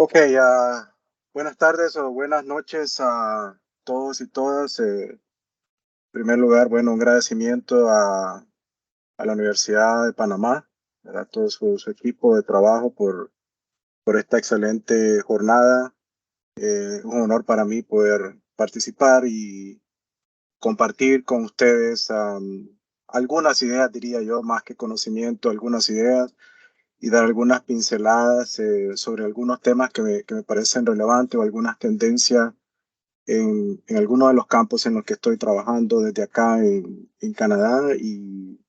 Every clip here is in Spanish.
Ok, buenas tardes o buenas noches a todos y todas. En primer lugar, bueno, un agradecimiento a la Universidad de Panamá, a todo su equipo de trabajo por esta excelente jornada. Es un honor para mí poder participar y compartir con ustedes algunas ideas, diría yo, más que conocimiento, algunas ideas y dar algunas pinceladas sobre algunos temas que me parecen relevantes o algunas tendencias en algunos de los campos en los que estoy trabajando desde acá en Canadá y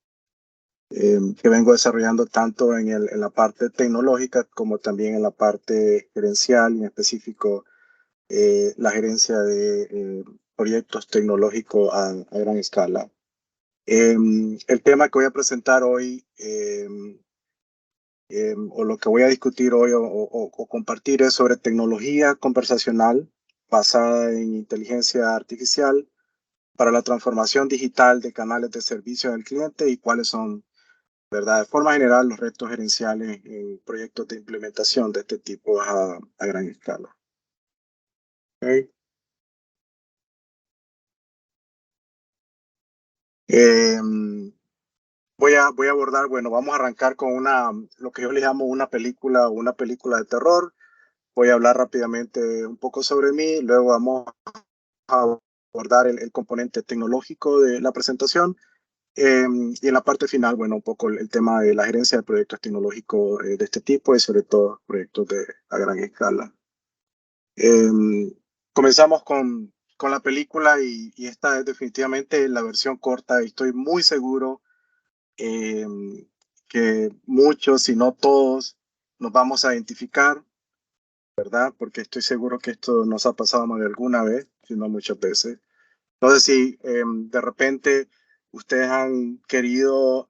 que vengo desarrollando tanto en la parte tecnológica como también en la parte gerencial y en específico la gerencia de proyectos tecnológicos a gran escala. El tema que voy a presentar hoy o lo que voy a discutir hoy o compartir es sobre tecnología conversacional basada en inteligencia artificial para la transformación digital de canales de servicio al cliente y cuáles son, ¿verdad? De forma general, los retos gerenciales en proyectos de implementación de este tipo a gran escala. ¿Ok? Eh, voy a abordar, bueno, vamos a arrancar con lo que yo le llamo una película de terror. Voy a hablar rápidamente un poco sobre mí, luego vamos a abordar el componente tecnológico de la presentación. Y en la parte final, bueno, un poco el tema de la gerencia de proyectos tecnológicos de este tipo y sobre todo proyectos a gran escala. Eh, Comenzamos con la película y esta es definitivamente la versión corta. Y estoy muy seguro eh, que muchos, si no todos, nos vamos a identificar, ¿verdad? Porque estoy seguro que esto nos ha pasado más de alguna vez, si no muchas veces. Entonces, si de repente ustedes han querido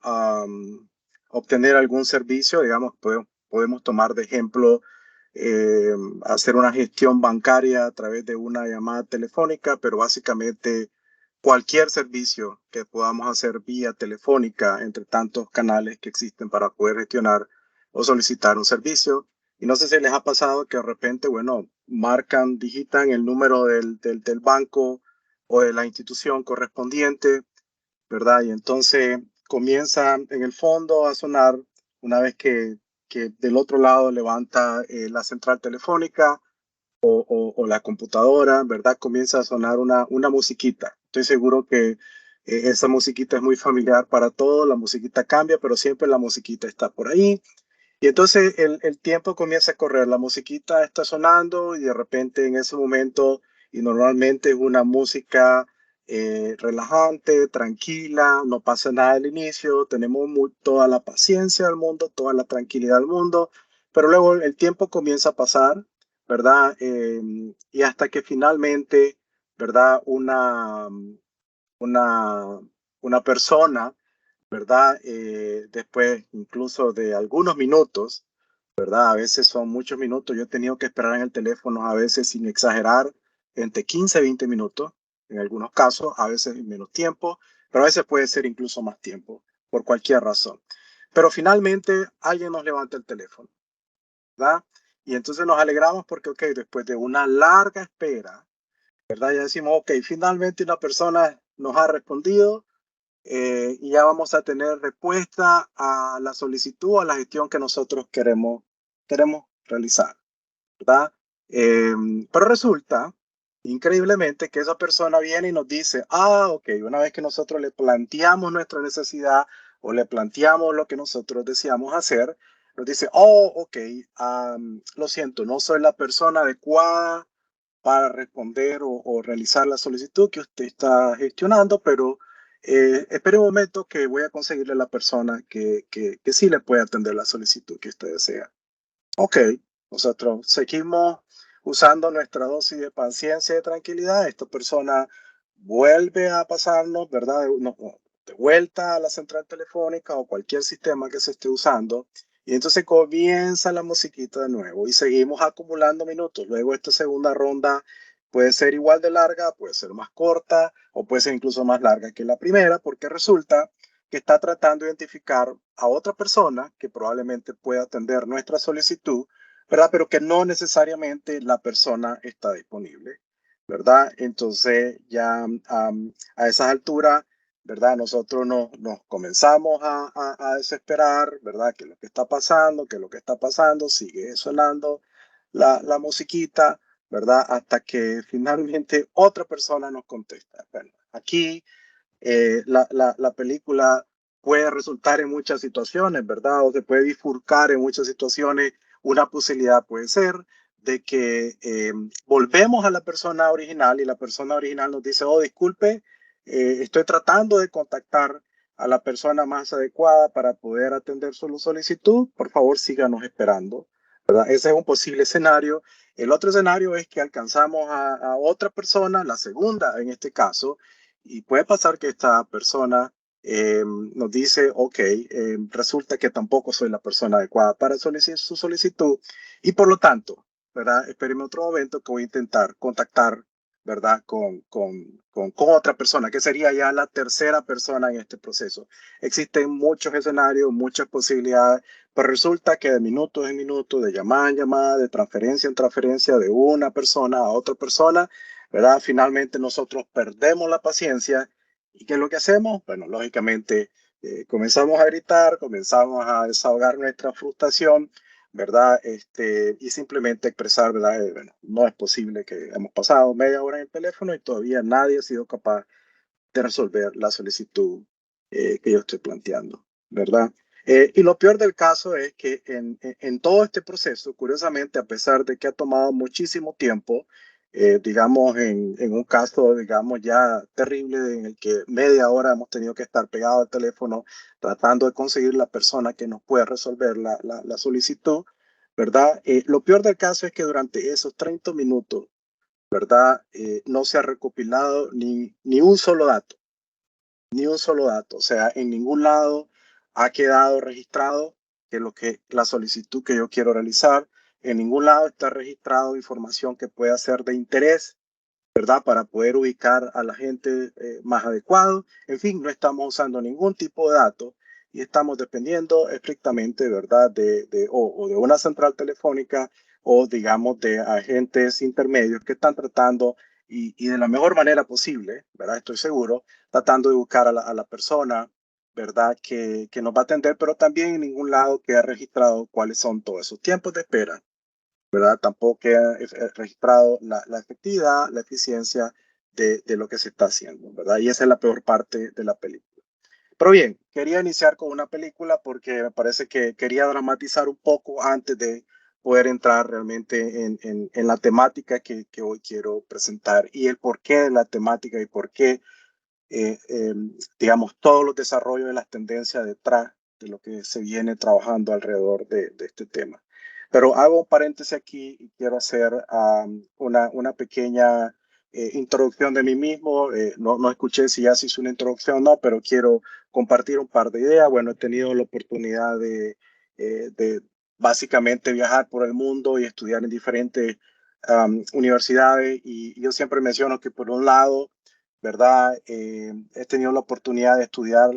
obtener algún servicio, digamos, podemos tomar de ejemplo hacer una gestión bancaria a través de una llamada telefónica, pero básicamente cualquier servicio que podamos hacer vía telefónica entre tantos canales que existen para poder gestionar o solicitar un servicio. Y no sé si les ha pasado que de repente, bueno, digitan el número del banco o de la institución correspondiente, ¿verdad? Y entonces comienza en el fondo a sonar una vez que del otro lado levanta la central telefónica o la computadora, ¿verdad? Comienza a sonar una musiquita. Estoy seguro que esa musiquita es muy familiar para todos, la musiquita cambia, pero siempre la musiquita está por ahí. Y entonces el tiempo comienza a correr, la musiquita está sonando y de repente en ese momento, y normalmente es una música relajante, tranquila, no pasa nada al inicio, tenemos toda la paciencia del mundo, toda la tranquilidad del mundo, pero luego el tiempo comienza a pasar, ¿verdad? Y hasta que finalmente, ¿verdad? Una, una persona, ¿verdad? Después incluso de algunos minutos, ¿verdad? A veces son muchos minutos. Yo he tenido que esperar en el teléfono, a veces sin exagerar, entre 15 y 20 minutos, en algunos casos, a veces menos tiempo, pero a veces puede ser incluso más tiempo, por cualquier razón. Pero finalmente alguien nos levanta el teléfono, ¿verdad? Y entonces nos alegramos porque, ok, después de una larga espera, ¿verdad? Ya decimos, ok, finalmente una persona nos ha respondido y ya vamos a tener respuesta a la solicitud, a la gestión que nosotros queremos realizar, ¿verdad? Eh, pero resulta, increíblemente, que esa persona viene y nos dice, ok, una vez que nosotros le planteamos nuestra necesidad o le planteamos lo que nosotros deseamos hacer, nos dice, ok, lo siento, no soy la persona adecuada para responder o realizar la solicitud que usted está gestionando, pero espere un momento que voy a conseguirle la persona que sí le puede atender la solicitud que usted desea. Ok, nosotros seguimos usando nuestra dosis de paciencia y de tranquilidad. Esta persona vuelve a pasarnos, ¿verdad? De vuelta a la central telefónica o cualquier sistema que se esté usando. Y entonces comienza la musiquita de nuevo y seguimos acumulando minutos. Luego esta segunda ronda puede ser igual de larga, puede ser más corta o puede ser incluso más larga que la primera, porque resulta que está tratando de identificar a otra persona que probablemente pueda atender nuestra solicitud, ¿verdad? Pero que no necesariamente la persona está disponible, ¿verdad? Entonces ya a esas alturas, ¿verdad? Nosotros nos comenzamos a desesperar, ¿verdad? ¿Qué es lo que está pasando? ¿Qué es lo que está pasando? Sigue sonando la musiquita, ¿verdad? Hasta que finalmente otra persona nos contesta. Bueno, aquí la película puede resultar en muchas situaciones, ¿verdad? O se puede bifurcar en muchas situaciones. Una posibilidad puede ser de que volvemos a la persona original y la persona original nos dice, oh, disculpe, estoy tratando de contactar a la persona más adecuada para poder atender su solicitud. Por favor, síganos esperando, ¿verdad? Ese es un posible escenario. El otro escenario es que alcanzamos a otra persona, la segunda en este caso, y puede pasar que esta persona nos dice, ok, resulta que tampoco soy la persona adecuada para su solicitud y por lo tanto, ¿verdad? Espéreme otro momento que voy a intentar contactar, ¿verdad? Con otra persona, que sería ya la tercera persona en este proceso. Existen muchos escenarios, muchas posibilidades, pero resulta que de minuto en minuto, de llamada en llamada, de transferencia en transferencia, de una persona a otra persona, ¿verdad? Finalmente nosotros perdemos la paciencia y ¿qué es lo que hacemos? Bueno, lógicamente comenzamos a gritar, comenzamos a desahogar nuestra frustración, ¿verdad? Y simplemente expresar, ¿verdad? Bueno, no es posible que hemos pasado media hora en el teléfono y todavía nadie ha sido capaz de resolver la solicitud que yo estoy planteando, ¿verdad? Y lo peor del caso es que en todo este proceso, curiosamente, a pesar de que ha tomado muchísimo tiempo, digamos, en un caso, digamos, ya terrible en el que media hora hemos tenido que estar pegados al teléfono tratando de conseguir la persona que nos pueda resolver la solicitud, ¿verdad? Lo peor del caso es que durante esos 30 minutos, ¿verdad? No se ha recopilado ni un solo dato, ni un solo dato. O sea, en ningún lado ha quedado registrado la solicitud que yo quiero realizar. En ningún lado está registrado información que pueda ser de interés, ¿verdad? Para poder ubicar a la gente más adecuado. En fin, no estamos usando ningún tipo de datos y estamos dependiendo estrictamente, ¿verdad? O de una central telefónica o, digamos, de agentes intermedios que están tratando y de la mejor manera posible, ¿verdad? Estoy seguro, tratando de buscar a la persona, ¿verdad? Que nos va a atender, pero también en ningún lado queda registrado cuáles son todos esos tiempos de espera, ¿verdad? Tampoco queda registrado la efectividad, la eficiencia de lo que se está haciendo, ¿verdad? Y esa es la peor parte de la película. Pero bien, quería iniciar con una película porque me parece que quería dramatizar un poco antes de poder entrar realmente en la temática que hoy quiero presentar y el porqué de la temática y por qué, eh, eh, digamos, todos los desarrollos de las tendencias detrás de lo que se viene trabajando alrededor de este tema. Pero hago un paréntesis aquí y quiero hacer una pequeña introducción de mí mismo. No escuché si ya se hizo una introducción o no, pero quiero compartir un par de ideas. Bueno, he tenido la oportunidad de básicamente viajar por el mundo y estudiar en diferentes universidades y yo siempre menciono que por un lado, ¿verdad? He tenido la oportunidad de estudiar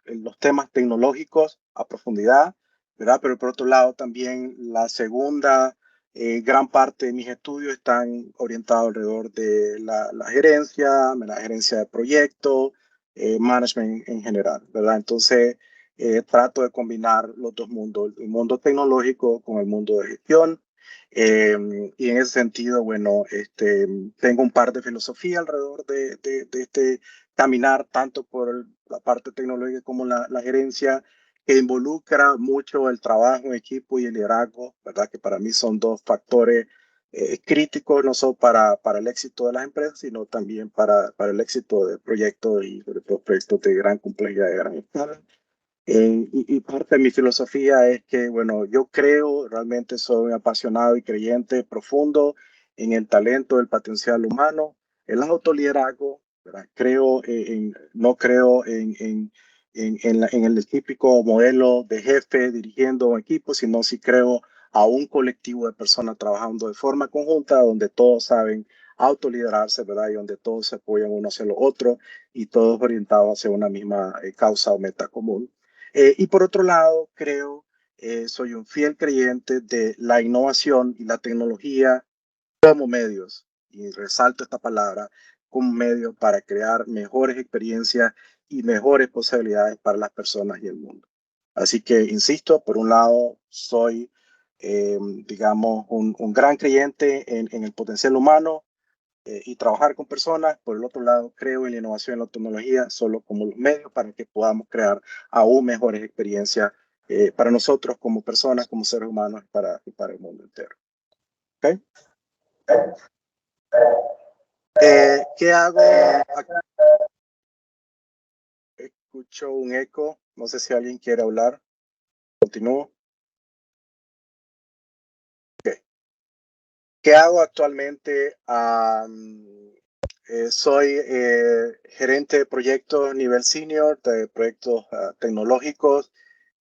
los temas tecnológicos a profundidad, ¿verdad? Pero por otro lado también la segunda gran parte de mis estudios están orientados alrededor de la gerencia de proyectos, management en general, ¿verdad? Entonces, trato de combinar los dos mundos, el mundo tecnológico con el mundo de gestión. Y en ese sentido, bueno, tengo un par de filosofía alrededor de este caminar tanto por la parte tecnológica como la gerencia, que involucra mucho el trabajo en equipo y el liderazgo, ¿verdad? Que para mí son dos factores críticos, no solo para el éxito de las empresas, sino también para el éxito de proyectos y sobre todo proyectos de gran complejidad, de gran escala. Y parte de mi filosofía es que, bueno, yo creo, realmente soy un apasionado y creyente profundo en el talento, el potencial humano, el autoliderazgo, ¿verdad? No creo en el típico modelo de jefe dirigiendo un equipo, sino sí creo a un colectivo de personas trabajando de forma conjunta, donde todos saben autoliderarse, ¿verdad? Y donde todos se apoyan uno hacia lo otro y todos orientados hacia una misma causa o meta común. Y por otro lado, creo soy un fiel creyente de la innovación y la tecnología como medios, y resalto esta palabra, como medio para crear mejores experiencias y mejores posibilidades para las personas y el mundo. Así que, insisto, por un lado, soy, digamos, un gran creyente en el potencial humano y trabajar con personas. Por el otro lado, creo en la innovación y la tecnología solo como los medios para que podamos crear aún mejores experiencias para nosotros como personas, como seres humanos y para el mundo entero. ¿Okay? ¿Qué hago? Escucho un eco. No sé si alguien quiere hablar. Continúo. Okay. ¿Qué hago actualmente? Soy gerente de proyectos nivel senior, de proyectos tecnológicos,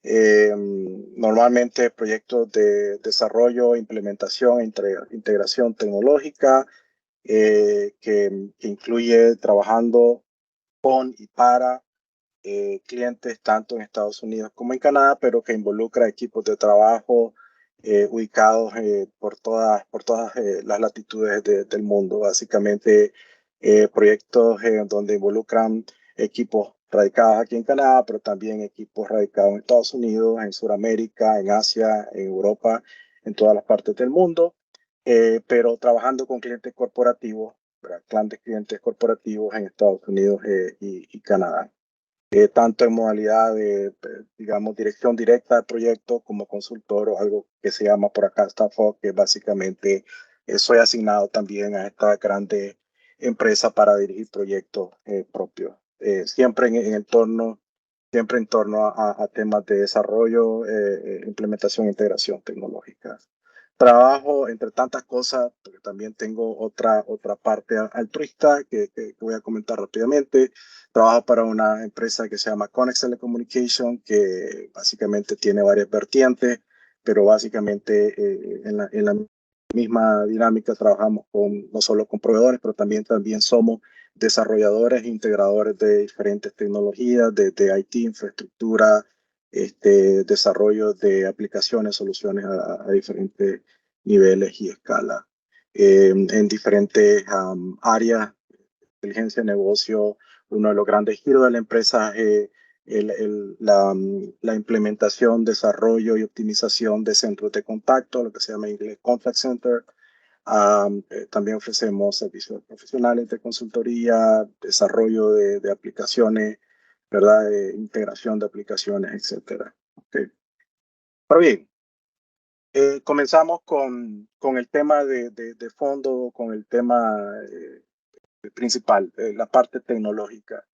normalmente proyectos de desarrollo, implementación, integración tecnológica, que incluye trabajando con y para clientes tanto en Estados Unidos como en Canadá, pero que involucra equipos de trabajo ubicados por todas las latitudes del mundo. Básicamente, proyectos donde involucran equipos radicados aquí en Canadá, pero también equipos radicados en Estados Unidos, en Sudamérica, en Asia, en Europa, en todas las partes del mundo, pero trabajando con clientes corporativos, grandes clientes corporativos en Estados Unidos y Canadá. Tanto en modalidad de, digamos, dirección directa del proyecto como consultor o algo que se llama por acá Staff Aug, que básicamente soy asignado también a esta grande empresa para dirigir proyectos propios, siempre siempre en torno a temas de desarrollo, implementación e integración tecnológica. Trabajo entre tantas cosas, porque también tengo otra parte altruista que voy a comentar rápidamente. Trabajo para una empresa que se llama Connex Telecommunication, que básicamente tiene varias vertientes, pero básicamente en la misma dinámica trabajamos no solo con proveedores, pero también somos desarrolladores e integradores de diferentes tecnologías, de IT, infraestructura, desarrollo de aplicaciones, soluciones a diferentes niveles y escalas en diferentes áreas, inteligencia de negocio. Uno de los grandes giros de la empresa es la implementación, desarrollo y optimización de centros de contacto, lo que se llama en inglés contact center. También ofrecemos servicios profesionales de consultoría, desarrollo de aplicaciones, ¿verdad? Integración de aplicaciones, etcétera. Okay. Pero bien, comenzamos con el tema de fondo, con el tema principal, la parte tecnológica.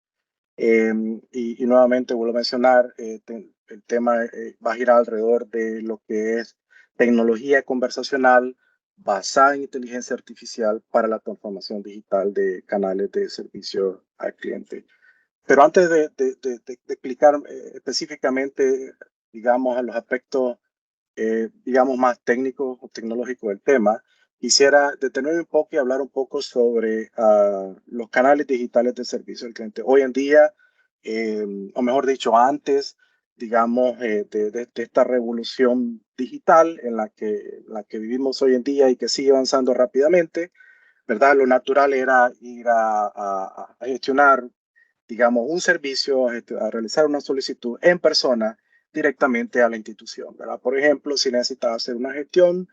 Y nuevamente vuelvo a mencionar, el tema va a girar alrededor de lo que es tecnología conversacional basada en inteligencia artificial para la transformación digital de canales de servicio al cliente. Pero antes de explicar específicamente, digamos, a los aspectos digamos, más técnico o tecnológico del tema, quisiera detenerme un poco y hablar un poco sobre los canales digitales de servicio al cliente. Hoy en día, o mejor dicho, antes, digamos, de esta revolución digital la que vivimos hoy en día y que sigue avanzando rápidamente, ¿verdad? Lo natural era ir a gestionar, digamos, un servicio, a realizar una solicitud en persona directamente a la institución, ¿verdad? Por ejemplo, si necesitabas hacer una gestión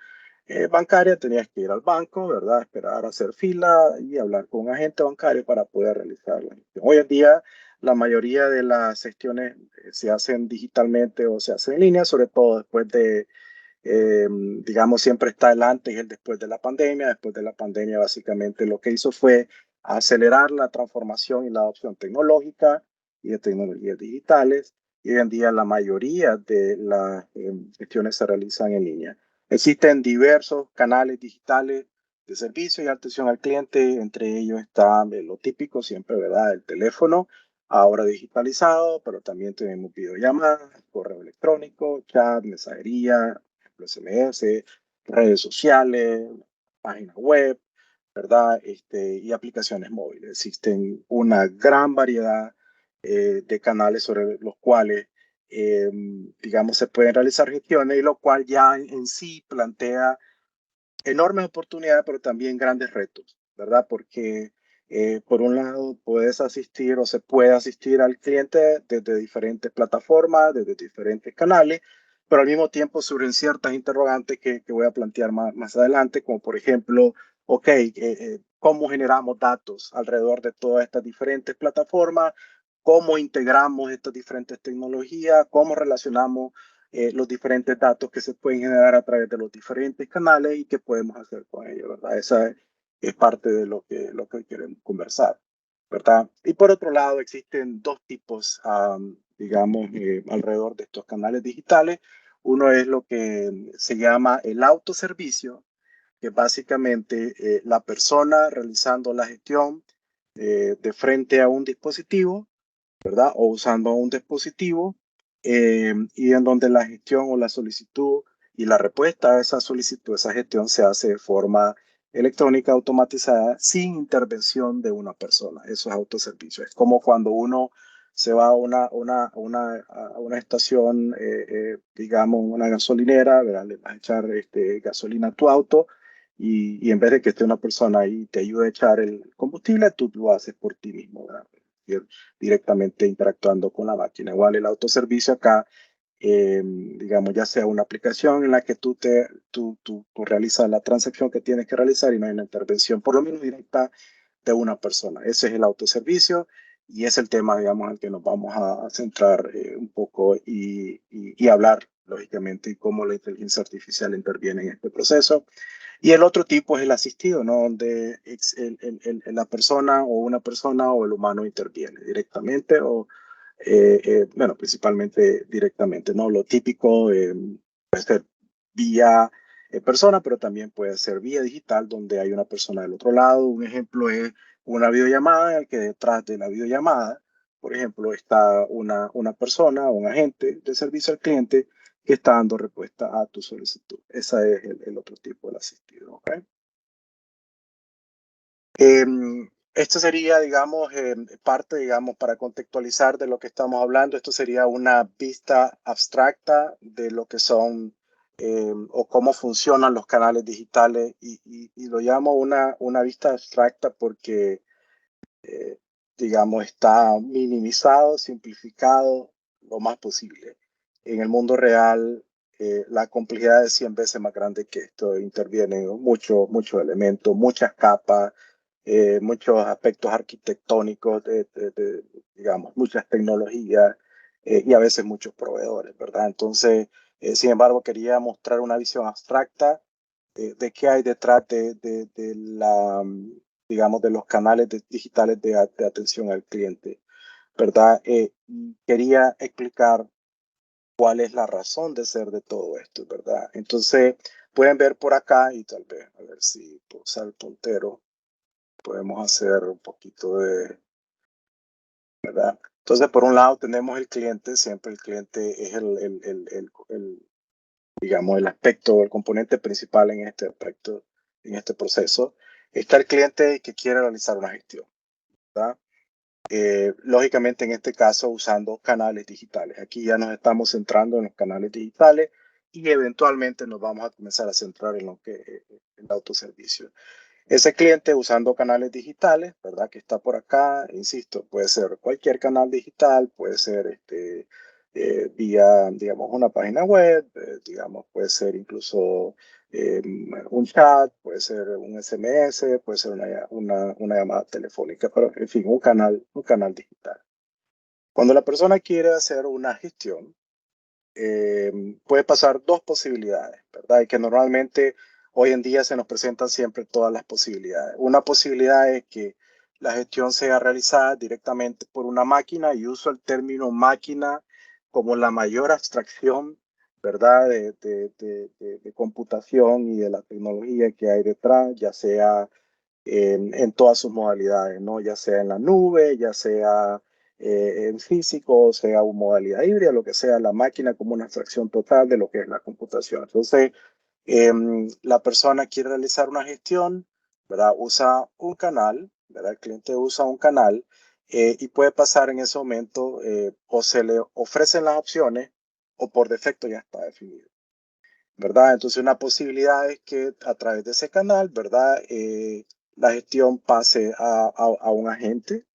bancaria, tenías que ir al banco, ¿verdad? Esperar a hacer fila y hablar con un agente bancario para poder realizar la gestión. Hoy en día, la mayoría de las gestiones se hacen digitalmente o se hacen en línea, sobre todo después digamos, siempre está el antes y el después de la pandemia. Después de la pandemia, básicamente lo que hizo fue acelerar la transformación y la adopción tecnológica y de tecnologías digitales. Y hoy en día la mayoría de las gestiones se realizan en línea. Existen diversos canales digitales de servicio y atención al cliente. Entre ellos está lo típico siempre, ¿verdad? El teléfono, ahora digitalizado, pero también tenemos videollamadas, correo electrónico, chat, mensajería, SMS, redes sociales, páginas web, ¿verdad? Y aplicaciones móviles. Existen una gran variedad de canales sobre los cuales digamos, se pueden realizar gestiones, y lo cual ya en sí plantea enormes oportunidades, pero también grandes retos, ¿verdad? Porque por un lado puedes asistir o se puede asistir al cliente desde diferentes plataformas, desde diferentes canales, pero al mismo tiempo surgen ciertas interrogantes que voy a plantear más adelante, como por ejemplo, ok, ¿cómo generamos datos alrededor de todas estas diferentes plataformas? ¿Cómo integramos estas diferentes tecnologías? ¿Cómo relacionamos los diferentes datos que se pueden generar a través de los diferentes canales y qué podemos hacer con ellos, ¿verdad? Esa es parte de lo que hoy queremos conversar, ¿verdad? Y por otro lado, existen dos tipos, digamos, alrededor de estos canales digitales. Uno es lo que se llama el autoservicio, que básicamente la persona realizando la gestión de frente a un dispositivo, ¿verdad? O usando un dispositivo, y en donde la gestión o la solicitud y la respuesta a esa solicitud, esa gestión se hace de forma electrónica, automatizada, sin intervención de una persona. Eso es autoservicio. Es como cuando uno se va a una estación, digamos, una gasolinera, ¿verdad? Le vas a echar gasolina a tu auto, y en vez de que esté una persona ahí y te ayude a echar el combustible, tú lo haces por ti mismo, ¿verdad? Directamente interactuando con la máquina. Igual el autoservicio acá, digamos, ya sea una aplicación en la que tú realizas la transacción que tienes que realizar y no hay una intervención, por lo menos directa, de una persona. Ese es el autoservicio y es el tema, digamos, al que nos vamos a centrar un poco y hablar, lógicamente, y cómo la inteligencia artificial interviene en este proceso. Y el otro tipo es el asistido, ¿no? Donde la persona o una persona o el humano interviene directamente o, bueno, principalmente directamente, ¿no? Lo típico puede ser vía persona, pero también puede ser vía digital, donde hay una persona del otro lado. Un ejemplo es una videollamada en el que detrás de la videollamada, por ejemplo, está una persona, un agente de servicio al cliente que está dando respuesta a tu solicitud. Ese es el otro tipo de asistido. ¿Okay? Esto sería, digamos, parte, digamos, para contextualizar de lo que estamos hablando. Esto sería una vista abstracta de lo que son o cómo funcionan los canales digitales, y lo llamo una vista abstracta porque, eh, digamos, está minimizado, simplificado lo más posible. En el mundo real, la complejidad es 100 veces más grande que esto. Intervienen muchos elementos, muchas capas, muchos aspectos arquitectónicos, digamos, muchas tecnologías, y a veces muchos proveedores, ¿verdad? Entonces, sin embargo, quería mostrar una visión abstracta de qué hay detrás de la, digamos, de los canales digitales de atención al cliente, ¿verdad? Quería explicar cuál es la razón de ser de todo esto, ¿verdad? Entonces, pueden ver por acá, y tal vez, a ver si puedo usar el puntero, podemos hacer un poquito de, ¿verdad? Entonces, por un lado tenemos el cliente. Siempre el cliente es digamos, el aspecto, el componente principal en este aspecto, en este proceso. Está el cliente que quiere realizar una gestión, ¿verdad? Lógicamente, en este caso, usando canales digitales. Aquí ya nos estamos centrando en los canales digitales y eventualmente nos vamos a comenzar a centrar en lo que el autoservicio. Ese cliente usando canales digitales, ¿verdad? Que está por acá, insisto, puede ser cualquier canal digital, puede ser vía, digamos, una página web, digamos, puede ser incluso un chat, puede ser un SMS, puede ser una llamada telefónica, pero en fin, un canal digital. Cuando la persona quiere hacer una gestión, puede pasar dos posibilidades, ¿verdad? Y que normalmente hoy en día se nos presentan siempre todas las posibilidades. Una posibilidad es que la gestión sea realizada directamente por una máquina, y uso el término máquina como la mayor abstracción, ¿verdad? De computación y de la tecnología que hay detrás, ya sea en todas sus modalidades, ¿no? Ya sea en la nube, ya sea en físico, sea una modalidad híbrida, lo que sea, la máquina como una abstracción total de lo que es la computación. Entonces, la persona quiere realizar una gestión, ¿verdad? Usa un canal, ¿verdad? El cliente usa un canal y puede pasar en ese momento, o se le ofrecen las opciones o por defecto ya está definido, ¿verdad? Entonces una posibilidad es que a través de ese canal, ¿verdad? La gestión pase a un agente,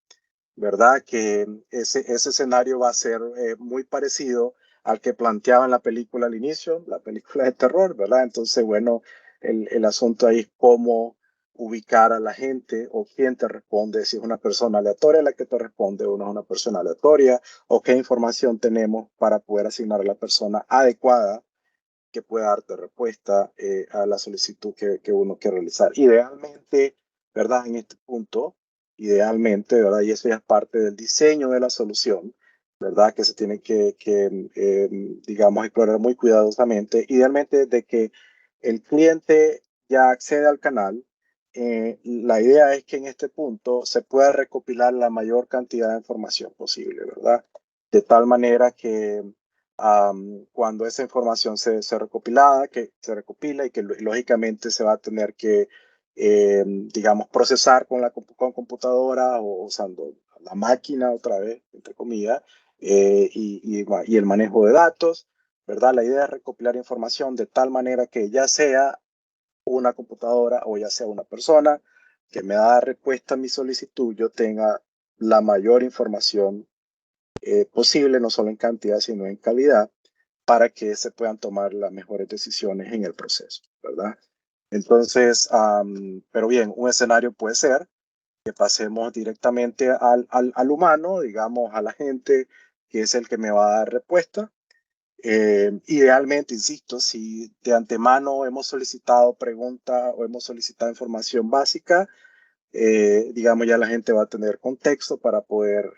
¿verdad? Que ese escenario va a ser muy parecido al que planteaba en la película al inicio, la película de terror, ¿verdad? Entonces, bueno, el asunto ahí es cómo ubicar a la gente o quién te responde, si es una persona aleatoria la que te responde o no es una persona aleatoria, o qué información tenemos para poder asignar a la persona adecuada que pueda darte respuesta a la solicitud que uno quiere realizar. Idealmente, ¿verdad? En este punto, idealmente, ¿verdad? Y eso ya es parte del diseño de la solución, ¿verdad? Que se tiene digamos, explorar muy cuidadosamente. Idealmente, de que el cliente ya accede al canal, la idea es que en este punto se pueda recopilar la mayor cantidad de información posible, ¿verdad? De tal manera que cuando esa información se recopila y que lógicamente se va a tener que, digamos, procesar con computadora o usando la máquina otra vez, entre comillas, y el manejo de datos, ¿verdad? La idea es recopilar información de tal manera que ya sea una computadora o ya sea una persona que me da respuesta a mi solicitud, yo tenga la mayor información posible, no solo en cantidad, sino en calidad, para que se puedan tomar las mejores decisiones en el proceso, ¿verdad? Entonces, pero bien, un escenario puede ser que pasemos directamente al humano, digamos, a la gente que es el que me va a dar respuesta. Idealmente, insisto, si de antemano hemos solicitado preguntas o hemos solicitado información básica, digamos, ya la gente va a tener contexto para poder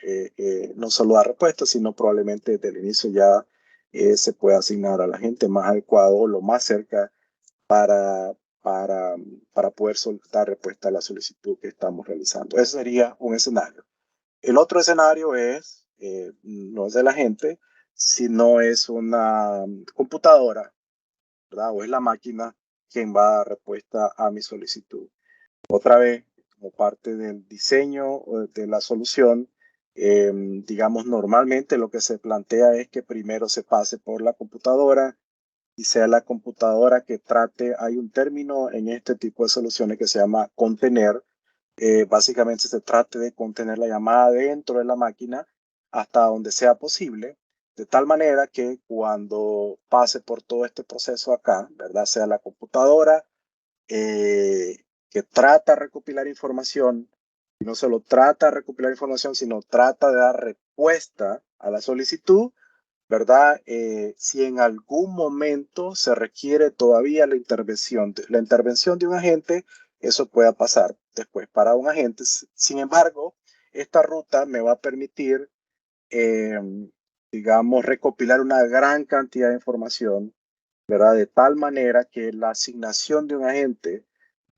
no solo dar respuestas, sino probablemente desde el inicio ya se pueda asignar a la gente más adecuado o lo más cerca para, para, para poder dar respuesta a la solicitud que estamos realizando. Ese sería un escenario. El otro escenario es, no es de la gente, sino es una computadora, ¿verdad? O es la máquina quien va a dar respuesta a mi solicitud. Otra vez, como parte del diseño de la solución, digamos, normalmente lo que se plantea es que primero se pase por la computadora y sea la computadora que trate, hay un término en este tipo de soluciones que se llama contener. Básicamente se trate de contener la llamada dentro de la máquina hasta donde sea posible, de tal manera que cuando pase por todo este proceso acá, ¿verdad? Sea la computadora que trata de recopilar información, y no solo trata de recopilar información, sino trata de dar respuesta a la solicitud, ¿verdad? Si en algún momento se requiere todavía la intervención de un agente, eso pueda pasar después para un agente. Sin embargo, esta ruta me va a permitir, eh, digamos, recopilar una gran cantidad de información, ¿verdad? De tal manera que la asignación de un agente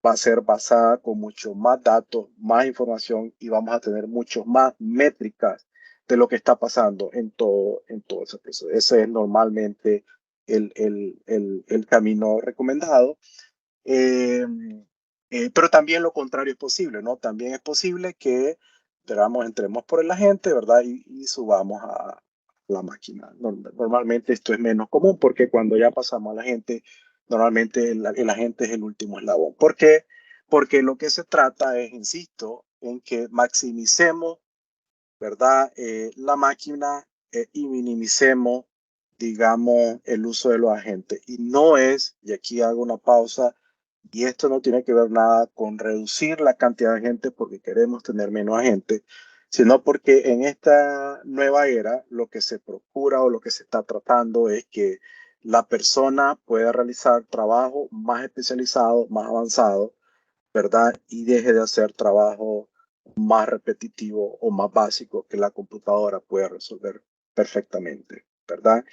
va a ser basada con mucho más datos, más información y vamos a tener mucho más métricas de lo que está pasando en todo ese proceso. Ese es normalmente el camino recomendado. Eh, pero también lo contrario es posible, ¿no? También es posible que, digamos, entremos por el agente, ¿verdad? Y subamos a la máquina. Normalmente esto es menos común porque cuando ya pasamos a la gente, normalmente el agente es el último eslabón. ¿Por qué? Porque lo que se trata es, insisto, en que maximicemos, ¿verdad? La máquina y minimicemos, digamos, el uso de los agentes. Y no es, y aquí hago una pausa, y esto no tiene que ver nada con reducir la cantidad de gente porque queremos tener menos agentes, sino porque en esta nueva era lo que se procura o lo que se está tratando es que la persona pueda realizar trabajo más especializado, más avanzado, ¿verdad? Y deje de hacer trabajo más repetitivo o más básico que la computadora puede resolver perfectamente, ¿verdad?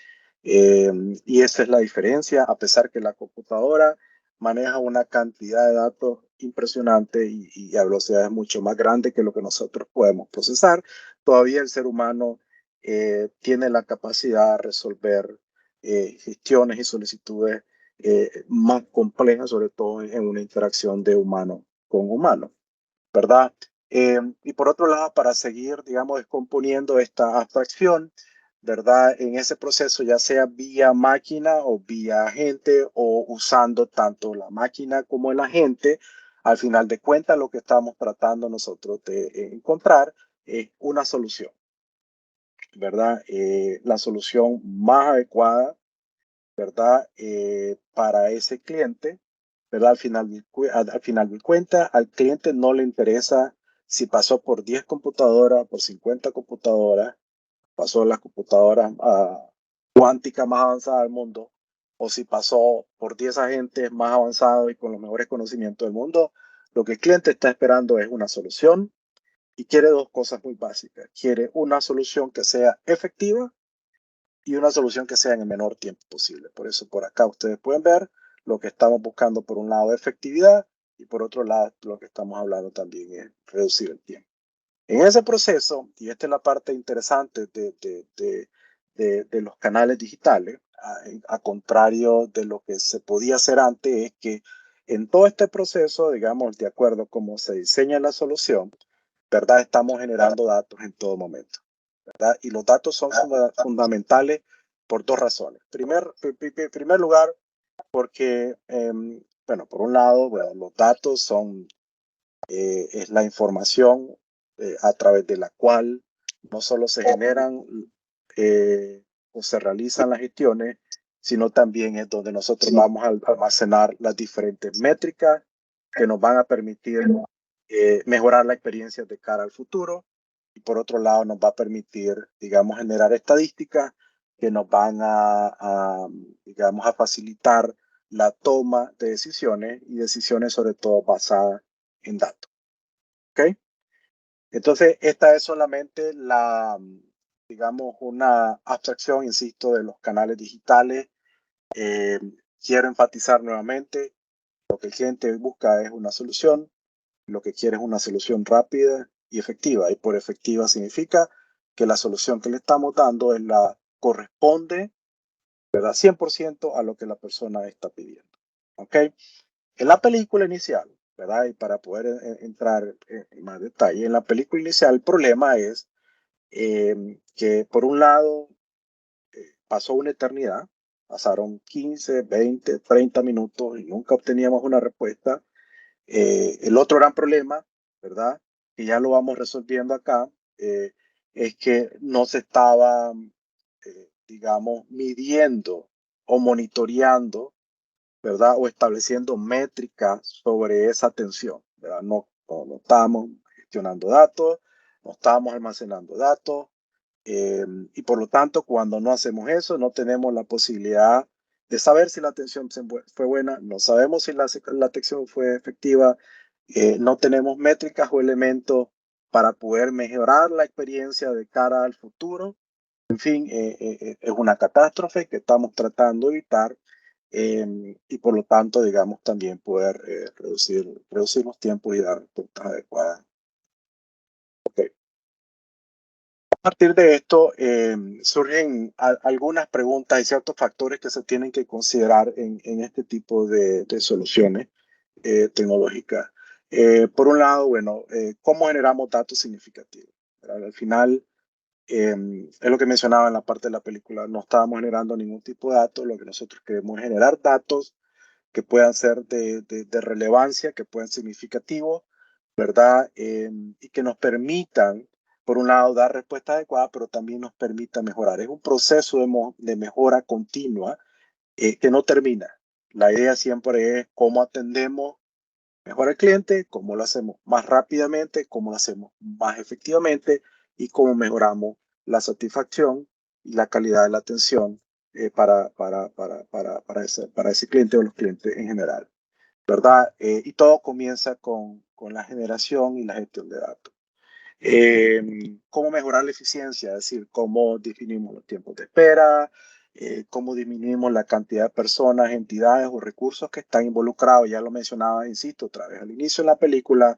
Eh, y esa es la diferencia, a pesar que la computadora maneja una cantidad de datos impresionante y a velocidades mucho más grandes que lo que nosotros podemos procesar, todavía el ser humano tiene la capacidad de resolver gestiones y solicitudes más complejas, sobre todo en una interacción de humano con humano, ¿verdad? Y por otro lado, para seguir, digamos, descomponiendo esta abstracción, ¿verdad? En ese proceso, ya sea vía máquina o vía agente o usando tanto la máquina como el agente, al final de cuentas lo que estamos tratando nosotros de encontrar es una solución, ¿verdad? La solución más adecuada, ¿verdad? Para ese cliente, ¿verdad? Al final de cuentas, al cliente no le interesa si pasó por 10 computadoras, por 50 computadoras, pasó las computadoras cuánticas más avanzadas del mundo, o si pasó por 10 agentes más avanzados y con los mejores conocimientos del mundo. Lo que el cliente está esperando es una solución y quiere dos cosas muy básicas. Quiere una solución que sea efectiva y una solución que sea en el menor tiempo posible. Por eso por acá ustedes pueden ver lo que estamos buscando, por un lado efectividad, y por otro lado lo que estamos hablando también es reducir el tiempo. En ese proceso, y esta es la parte interesante de los canales digitales, a contrario de lo que se podía hacer antes, es que en todo este proceso, digamos, de acuerdo a cómo se diseña la solución, ¿verdad? Estamos generando datos en todo momento, ¿verdad? Y los datos son fundamentales por dos razones. Primer lugar, porque, bueno, por un lado, bueno, los datos son es la información a través de la cual no solo se generan o se realizan las gestiones, sino también es donde nosotros vamos a almacenar las diferentes métricas que nos van a permitir mejorar la experiencia de cara al futuro. Y por otro lado, nos va a permitir, digamos, generar estadísticas que nos van digamos, a facilitar la toma de decisiones y decisiones sobre todo basadas en datos. ¿Ok? Entonces, esta es solamente digamos, una abstracción, insisto, de los canales digitales. Eh, Quiero enfatizar nuevamente, lo que el cliente busca es una solución, lo que quiere es una solución rápida y efectiva. Y por efectiva significa que la solución que le estamos dando es la corresponde, ¿verdad? 100% a lo que la persona está pidiendo. ¿Ok? En la película inicial, ¿verdad? Y para poder entrar en más detalle, en la película inicial el problema es que por un lado pasó una eternidad, pasaron 15, 20, 30 minutos y nunca obteníamos una respuesta. El otro gran problema, ¿verdad? Que ya lo vamos resolviendo acá, es que no se estaba, digamos, midiendo o monitoreando, ¿verdad? O estableciendo métricas sobre esa atención, ¿verdad? No estábamos gestionando datos, no estábamos almacenando datos, y por lo tanto, cuando no hacemos eso, no tenemos la posibilidad de saber si la atención fue buena, no sabemos si la atención fue efectiva, no tenemos métricas o elementos para poder mejorar la experiencia de cara al futuro. En fin, es una catástrofe que estamos tratando de evitar, y por lo tanto, digamos, también poder reducir los tiempos y dar respuestas adecuadas. Okay. A partir de esto, surgen algunas preguntas y ciertos factores que se tienen que considerar en este tipo de soluciones tecnológicas. Por un lado, bueno, ¿cómo generamos datos significativos? ¿Verdad? Al final, es lo que mencionaba en la parte de la película, no estábamos generando ningún tipo de datos, lo que nosotros queremos es generar datos que puedan ser de relevancia, que puedan ser significativos, ¿verdad? Y que nos permitan, por un lado, dar respuesta adecuada, pero también nos permita mejorar. Es un proceso de mejora continua que no termina. La idea siempre es cómo atendemos mejor al cliente, cómo lo hacemos más rápidamente, cómo lo hacemos más efectivamente y cómo mejoramos la satisfacción y la calidad de la atención para ese cliente o los clientes en general, ¿verdad? Y todo comienza con la generación y la gestión de datos. Cómo mejorar la eficiencia, es decir, cómo definimos los tiempos de espera, cómo disminuimos la cantidad de personas, entidades o recursos que están involucrados. Ya lo mencionaba, insisto, otra vez al inicio de la película,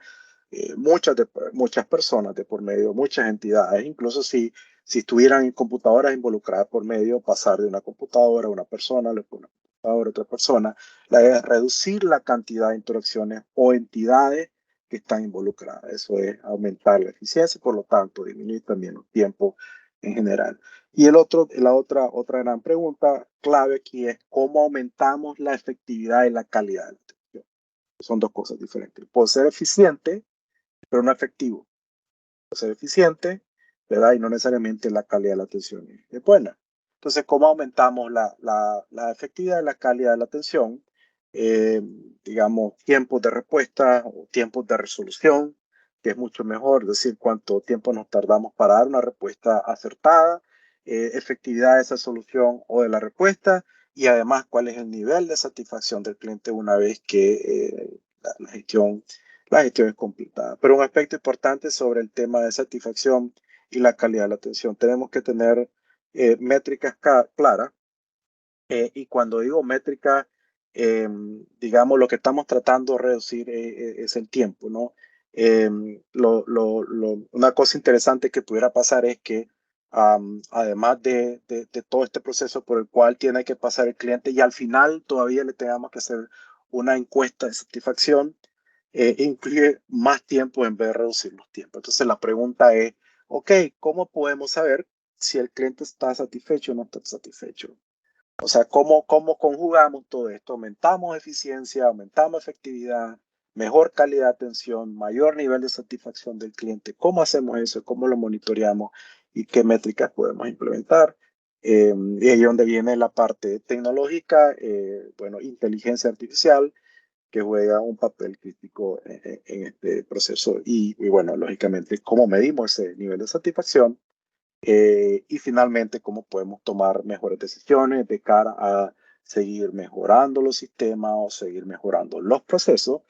muchas personas de por medio, muchas entidades, incluso si estuvieran en computadoras involucradas por medio, pasar de una computadora a una persona, luego una computadora a otra persona, la idea es reducir la cantidad de interacciones o entidades que están involucradas. Eso es aumentar la eficiencia y por lo tanto disminuir también los tiempos en general. Y otra gran pregunta clave aquí es cómo aumentamos la efectividad y la calidad de la atención. Son dos cosas diferentes. Puedo ser eficiente, pero no efectivo. Puedo ser eficiente, ¿verdad? Y no necesariamente la calidad de la atención es buena. Entonces, ¿cómo aumentamos la efectividad y la calidad de la atención? Digamos, tiempos de respuesta o tiempos de resolución, que es mucho mejor, es decir, cuánto tiempo nos tardamos para dar una respuesta acertada, efectividad de esa solución o de la respuesta, y además cuál es el nivel de satisfacción del cliente una vez que la gestión es completada. Pero un aspecto importante sobre el tema de satisfacción y la calidad de la atención, tenemos que tener métricas claras. Y cuando digo métrica, digamos, lo que estamos tratando de reducir es el tiempo, ¿no? Una cosa interesante que pudiera pasar es que, además de todo este proceso por el cual tiene que pasar el cliente y al final todavía le tengamos que hacer una encuesta de satisfacción, incluye más tiempo en vez de reducir los tiempos. Entonces la pregunta es, ok, ¿cómo podemos saber si el cliente está satisfecho o no está satisfecho? O sea, ¿cómo conjugamos todo esto? Aumentamos eficiencia, aumentamos efectividad, mejor calidad de atención, mayor nivel de satisfacción del cliente. ¿Cómo hacemos eso? ¿Cómo lo monitoreamos? ¿Y qué métricas podemos implementar? Y ahí es donde viene la parte tecnológica, bueno, inteligencia artificial, que juega un papel crítico en este proceso. Y bueno, lógicamente, ¿cómo medimos ese nivel de satisfacción? Y finalmente, cómo podemos tomar mejores decisiones de cara a seguir mejorando los sistemas o seguir mejorando los procesos,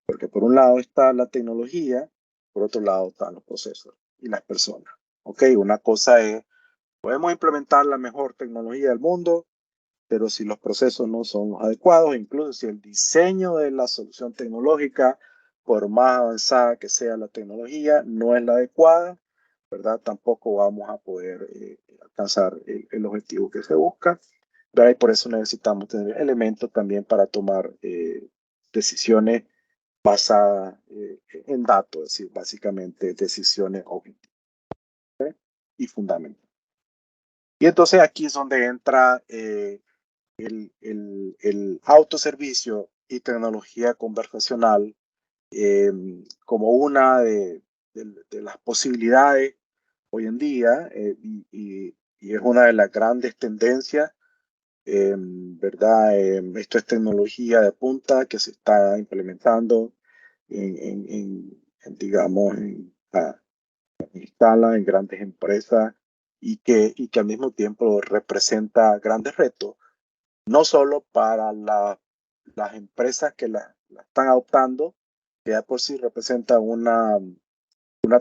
porque por un lado está la tecnología, por otro lado están los procesos y las personas. Ok, una cosa es, podemos implementar la mejor tecnología del mundo, pero si los procesos no son adecuados, incluso si el diseño de la solución tecnológica, por más avanzada que sea la tecnología, no es la adecuada, ¿verdad? Tampoco vamos a poder alcanzar el objetivo que se busca, ¿verdad? Y por eso necesitamos tener elementos también para tomar decisiones basadas en datos, es decir, básicamente decisiones objetivas, ¿ok? Y fundamentales. Y entonces aquí es donde entra el autoservicio y tecnología conversacional como una de las posibilidades hoy en día y es una de las grandes tendencias, ¿verdad? Esto es tecnología de punta que se está implementando digamos, en escala, en grandes empresas y que al mismo tiempo representa grandes retos no solo para las empresas que la están adoptando, que ya por sí representa una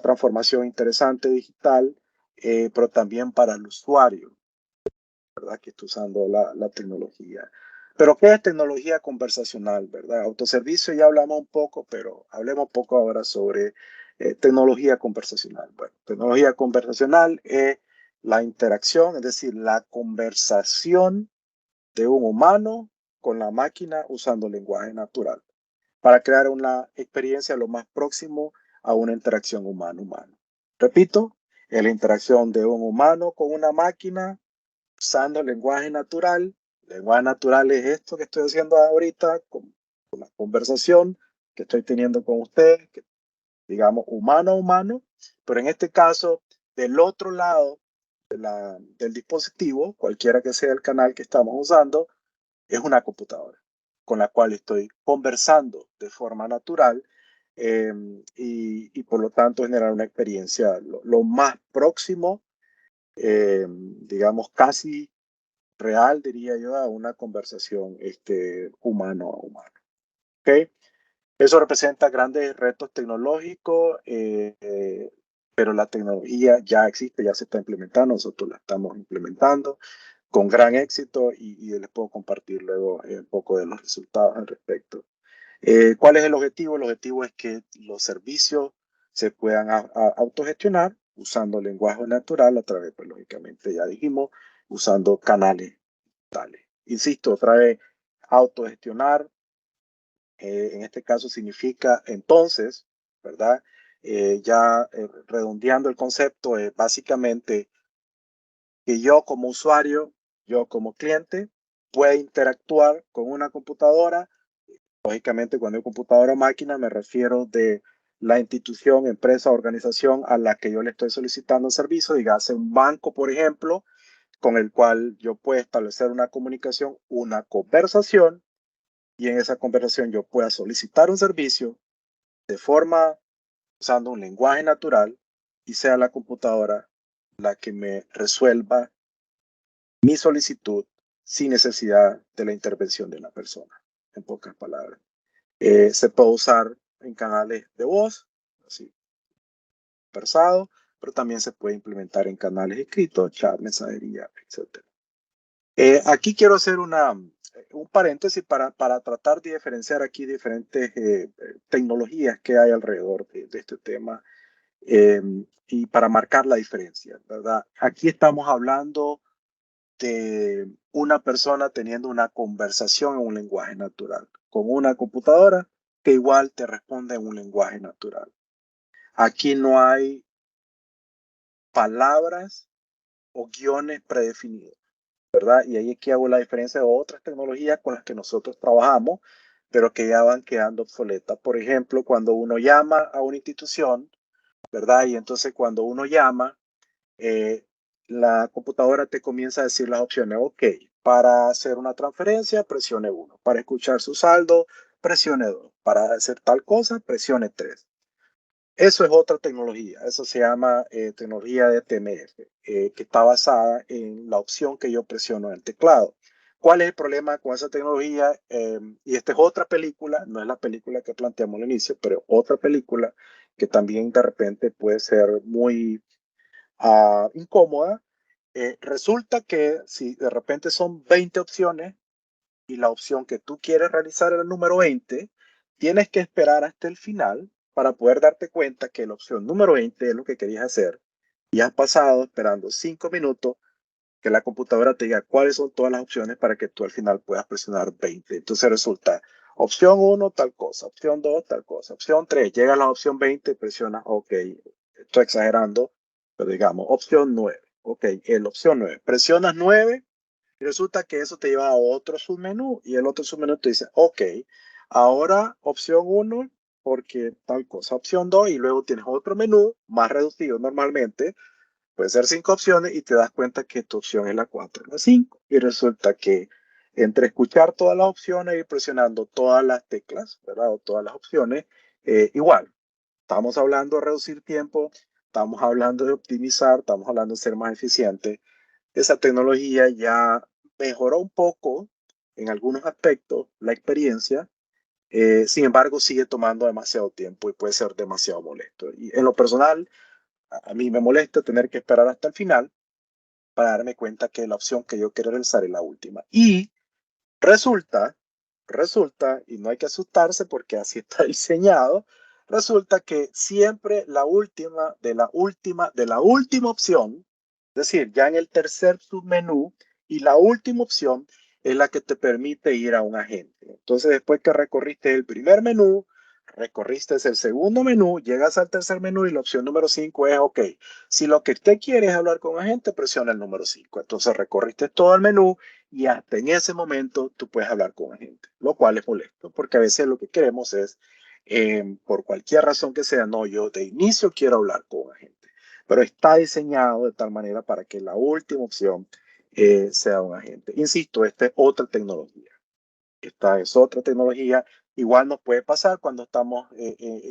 transformación interesante digital, pero también para el usuario, ¿verdad? Que está usando la tecnología. Pero ¿qué es tecnología conversacional, verdad? Autoservicio ya hablamos un poco, pero hablemos un poco ahora sobre tecnología conversacional. Bueno, tecnología conversacional es la interacción, es decir, la conversación de un humano con la máquina usando lenguaje natural para crear una experiencia lo más próximo a una interacción humano-humano. Repito, es la interacción de un humano con una máquina usando lenguaje natural. Lenguaje natural es esto que estoy haciendo ahorita con la conversación que estoy teniendo con usted, que, digamos humano a humano, pero en este caso, del otro lado del dispositivo, cualquiera que sea el canal que estamos usando, es una computadora con la cual estoy conversando de forma natural y por lo tanto generar una experiencia lo más próximo, digamos casi real, diría yo, a una conversación humano a humano. ¿Okay? Eso representa grandes retos tecnológicos, pero la tecnología ya existe, ya se está implementando, nosotros la estamos implementando con gran éxito y les puedo compartir luego un poco de los resultados al respecto. ¿Cuál es el objetivo? El objetivo es que los servicios se puedan autogestionar usando lenguaje natural a través, pues lógicamente ya dijimos, usando canales digitales. Insisto, otra vez, autogestionar en este caso significa entonces ¿verdad? Redondeando el concepto, es básicamente que yo como usuario, yo como cliente, pueda interactuar con una computadora. Lógicamente, cuando digo computadora o máquina, me refiero de la institución, empresa, organización a la que yo le estoy solicitando servicio, dígase un banco, por ejemplo, con el cual yo puedo establecer una comunicación, una conversación, y en esa conversación yo pueda solicitar un servicio de forma usando un lenguaje natural y sea la computadora la que me resuelva mi solicitud sin necesidad de la intervención de la persona, en pocas palabras. Se puede usar en canales de voz, así, conversado, pero también se puede implementar en canales escritos, chat, mensajería, etc. Aquí quiero hacer un paréntesis para tratar de diferenciar aquí diferentes tecnologías que hay alrededor de este tema y para marcar la diferencia, ¿verdad? Aquí estamos hablando de una persona teniendo una conversación en un lenguaje natural, con una computadora que igual te responde en un lenguaje natural. Aquí no hay palabras o guiones predefinidos, ¿verdad? Y ahí es que hago la diferencia de otras tecnologías con las que nosotros trabajamos, pero que ya van quedando obsoletas. Por ejemplo, cuando uno llama a una institución, ¿verdad? Y entonces cuando uno llama, eh, la computadora te comienza a decir las opciones. Ok, para hacer una transferencia, presione 1. Para escuchar su saldo, presione 2. Para hacer tal cosa, presione 3. Eso es otra tecnología. Eso se llama tecnología de TMF, que está basada en la opción que yo presiono en el teclado. ¿Cuál es el problema con esa tecnología? Y esta es otra película, no es la película que planteamos al inicio, pero otra película que también de repente puede ser muy incómoda. Resulta que si de repente son 20 opciones y la opción que tú quieres realizar es el número 20, tienes que esperar hasta el final para poder darte cuenta que la opción número 20 es lo que querías hacer y has pasado esperando 5 minutos que la computadora te diga cuáles son todas las opciones para que tú al final puedas presionar 20. Entonces resulta opción 1 tal cosa, opción 2 tal cosa, opción 3, llega a la opción 20, presiona OK, estoy exagerando, pero digamos opción 9, OK, la opción 9, presionas 9 y resulta que eso te lleva a otro submenú y el otro submenú te dice, OK, ahora opción 1 porque tal cosa, opción 2 y luego tienes otro menú más reducido normalmente. Puede ser 5 opciones y te das cuenta que tu opción es la 4, la 5. Y resulta que entre escuchar todas las opciones y presionando todas las teclas, ¿verdad? O todas las opciones, igual, estamos hablando de reducir tiempo, estamos hablando de optimizar, estamos hablando de ser más eficiente. Esa tecnología ya mejoró un poco en algunos aspectos la experiencia, sin embargo sigue tomando demasiado tiempo y puede ser demasiado molesto. Y en lo personal, a mí me molesta tener que esperar hasta el final para darme cuenta que la opción que yo quiero realizar es la última. Y resulta, y no hay que asustarse porque así está diseñado, resulta que siempre la última de la última opción, es decir, ya en el tercer submenú y la última opción es la que te permite ir a un agente. Entonces, después que recorriste el primer menú, recorriste el segundo menú, llegas al tercer menú y la opción número 5 es OK. Si lo que usted quiere es hablar con un agente, presiona el número 5. Entonces recorriste todo el menú y hasta en ese momento tú puedes hablar con un agente, lo cual es molesto, porque a veces lo que queremos es, por cualquier razón que sea, no, yo de inicio quiero hablar con un agente, pero está diseñado de tal manera para que la última opción sea un agente. Insisto, esta es otra tecnología. Esta es otra tecnología. Igual nos puede pasar cuando estamos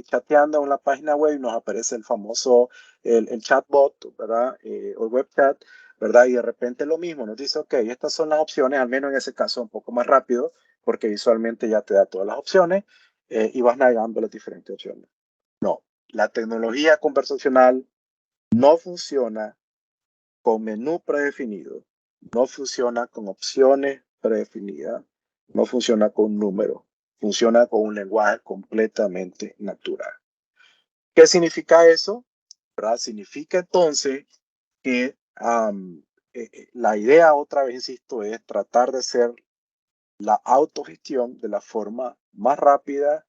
chateando en la página web y nos aparece el famoso, el chatbot, ¿verdad? O web chat, ¿verdad? Y de repente lo mismo, nos dice, OK, estas son las opciones, al menos en ese caso un poco más rápido, porque visualmente ya te da todas las opciones y vas navegando las diferentes opciones. No, la tecnología conversacional no funciona con menú predefinido, no funciona con opciones predefinidas, no funciona con números, funciona con un lenguaje completamente natural. ¿Qué significa eso? ¿Verdad? Significa entonces que la idea, otra vez insisto, es tratar de hacer la autogestión de la forma más rápida,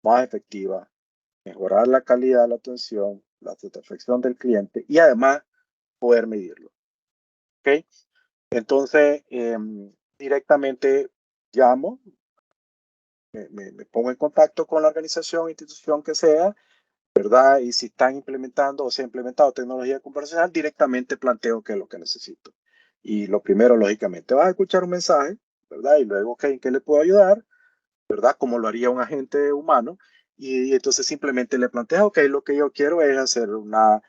más efectiva mejorar la calidad de la atención, la satisfacción del cliente y además poder medirlo. ¿Ok? Entonces, directamente llamo, me pongo en contacto con la organización, institución que sea, ¿verdad? Y si están implementando o se ha implementado tecnología conversacional, directamente planteo qué es lo que necesito. Y lo primero, lógicamente, vas a escuchar un mensaje, ¿verdad? Y luego, ok, ¿en qué le puedo ayudar? ¿Verdad? Como lo haría un agente humano. Y entonces simplemente le planteas, ok, lo que yo quiero es hacer una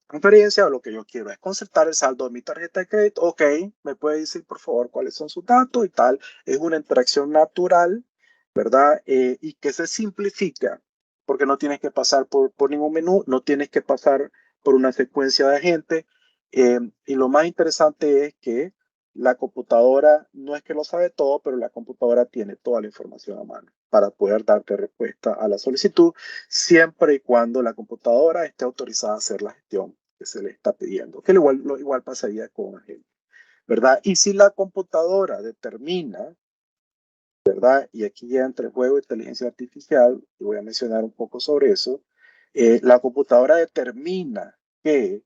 conferencia o lo que yo quiero es consultar el saldo de mi tarjeta de crédito. Ok, me puede decir por favor cuáles son sus datos y tal. Es una interacción natural, ¿verdad? Y que se simplifica porque no tienes que pasar por ningún menú, no tienes que pasar por una secuencia de gente. Y lo más interesante es que la computadora no es que lo sabe todo, pero la computadora tiene toda la información a mano para poder darte respuesta a la solicitud, siempre y cuando la computadora esté autorizada a hacer la gestión que se le está pidiendo, que lo igual pasaría con agente, ¿verdad? Y si la computadora determina, ¿verdad? Y aquí ya entra en juego inteligencia artificial, y voy a mencionar un poco sobre eso, la computadora determina que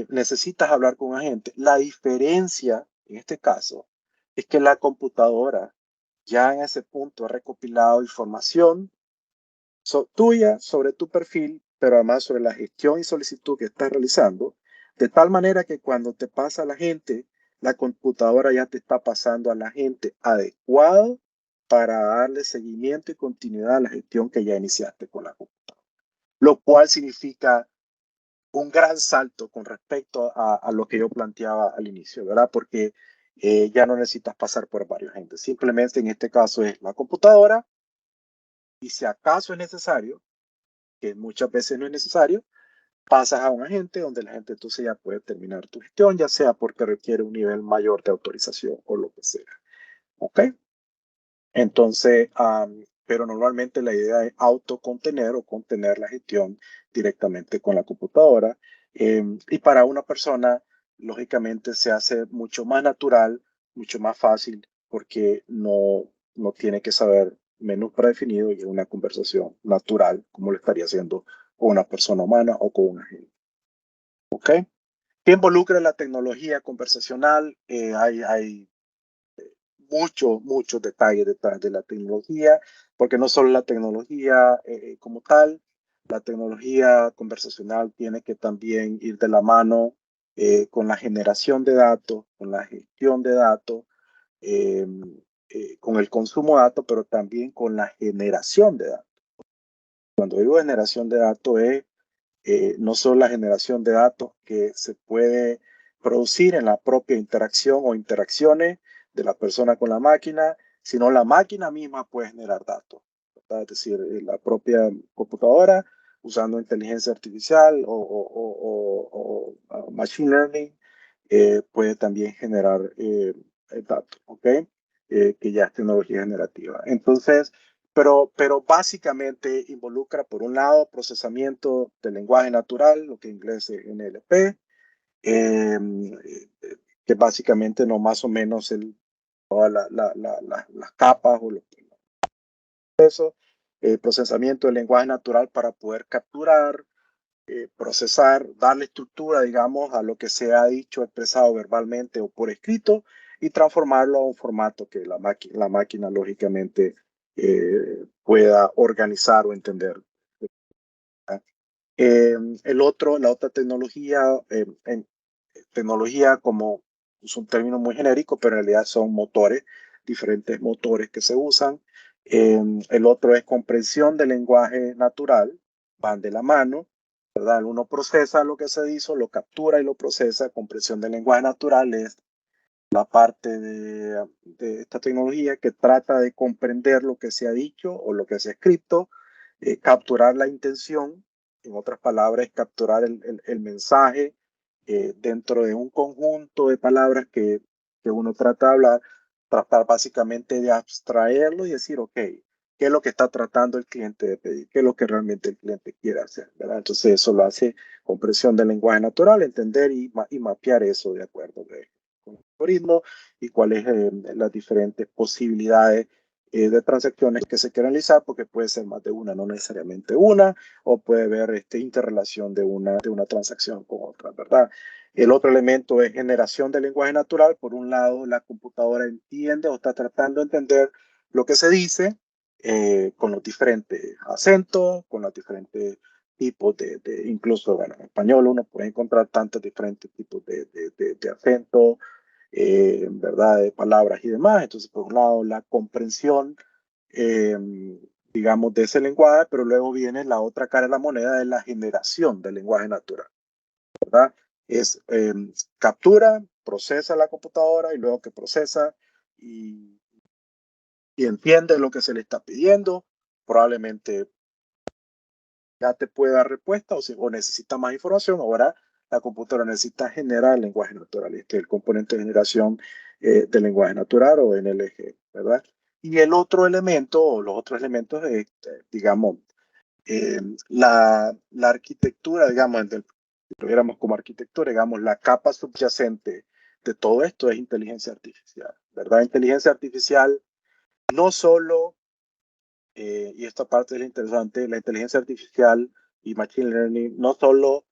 necesitas hablar con un agente. La diferencia en este caso es que la computadora ya en ese punto ha recopilado información tuya sobre tu perfil, pero además sobre la gestión y solicitud que estás realizando, de tal manera que cuando te pasa a la gente, la computadora ya te está pasando a la gente adecuado para darle seguimiento y continuidad a la gestión que ya iniciaste con la computadora. Lo cual significa un gran salto con respecto a lo que yo planteaba al inicio, ¿verdad? Porque ya no necesitas pasar por varios agentes. Simplemente en este caso es la computadora y si acaso es necesario, que muchas veces no es necesario, pasas a un agente donde la gente entonces ya puede terminar tu gestión, ya sea porque requiere un nivel mayor de autorización o lo que sea. ¿Ok? Entonces, pero normalmente la idea es autocontener o contener la gestión directamente con la computadora. Y para una persona, lógicamente, se hace mucho más natural, mucho más fácil, porque no tiene que saber menús predefinidos y es una conversación natural, como lo estaría haciendo con una persona humana o con un agente. ¿Ok? ¿Qué involucra la tecnología conversacional? Hay muchos detalles detrás de la tecnología, porque no solo la tecnología como tal, la tecnología conversacional tiene que también ir de la mano con la generación de datos, con la gestión de datos, eh, con el consumo de datos, pero también con la generación de datos. Cuando digo generación de datos es no solo la generación de datos que se puede producir en la propia interacción o interacciones de la persona con la máquina, sino la máquina misma puede generar datos, ¿verdad? Es decir, la propia computadora usando inteligencia artificial o machine learning puede también generar datos, ¿ok? Que ya es tecnología generativa. Entonces, pero básicamente involucra, por un lado, procesamiento del lenguaje natural, lo que en inglés es NLP, eh, que básicamente no más o menos todas las capas o los procesos, procesamiento del lenguaje natural para poder capturar, procesar, darle estructura, digamos, a lo que se ha dicho, expresado verbalmente o por escrito y transformarlo a un formato que la máquina lógicamente pueda organizar o entender. La otra tecnología, tecnología como es un término muy genérico, pero en realidad son motores, diferentes motores que se usan. El otro es comprensión del lenguaje natural, van de la mano, ¿verdad? Uno procesa lo que se dice, lo captura y lo procesa. Comprensión del lenguaje natural es la parte de esta tecnología que trata de comprender lo que se ha dicho o lo que se ha escrito, capturar la intención, en otras palabras, capturar el mensaje dentro de un conjunto de palabras que uno trata de hablar, tratar básicamente de abstraerlo y decir, ok, ¿qué es lo que está tratando el cliente de pedir? ¿Qué es lo que realmente el cliente quiere hacer? ¿Verdad? Entonces eso lo hace comprensión del lenguaje natural, entender y mapear eso de acuerdo con el algoritmo y cuáles las diferentes posibilidades de transacciones que se quieren realizar, porque puede ser más de una, no necesariamente una, o puede haber interrelación de una transacción con otra, ¿verdad? El otro elemento es generación de lenguaje natural. Por un lado, la computadora entiende o está tratando de entender lo que se dice con los diferentes acentos, con los diferentes tipos incluso, bueno, en español uno puede encontrar tantos diferentes tipos de acentos, ¿verdad? De palabras y demás. Entonces, por un lado, la comprensión, eh, digamos, de ese lenguaje, pero luego viene la otra cara de la moneda de la generación del lenguaje natural, ¿verdad? Es captura, procesa la computadora y luego que procesa y, y entiende lo que se le está pidiendo, probablemente ya te puede dar respuesta o necesita más información. Ahora la computadora necesita generar el lenguaje natural, este es el componente de generación del lenguaje natural o NLG, ¿verdad? Y el otro elemento, o los otros elementos, digamos, eh, la arquitectura, digamos, si lo viéramos como arquitectura, digamos, la capa subyacente de todo esto es inteligencia artificial, ¿verdad? Inteligencia artificial no solo, y esta parte es la interesante, la inteligencia artificial y machine learning, no solo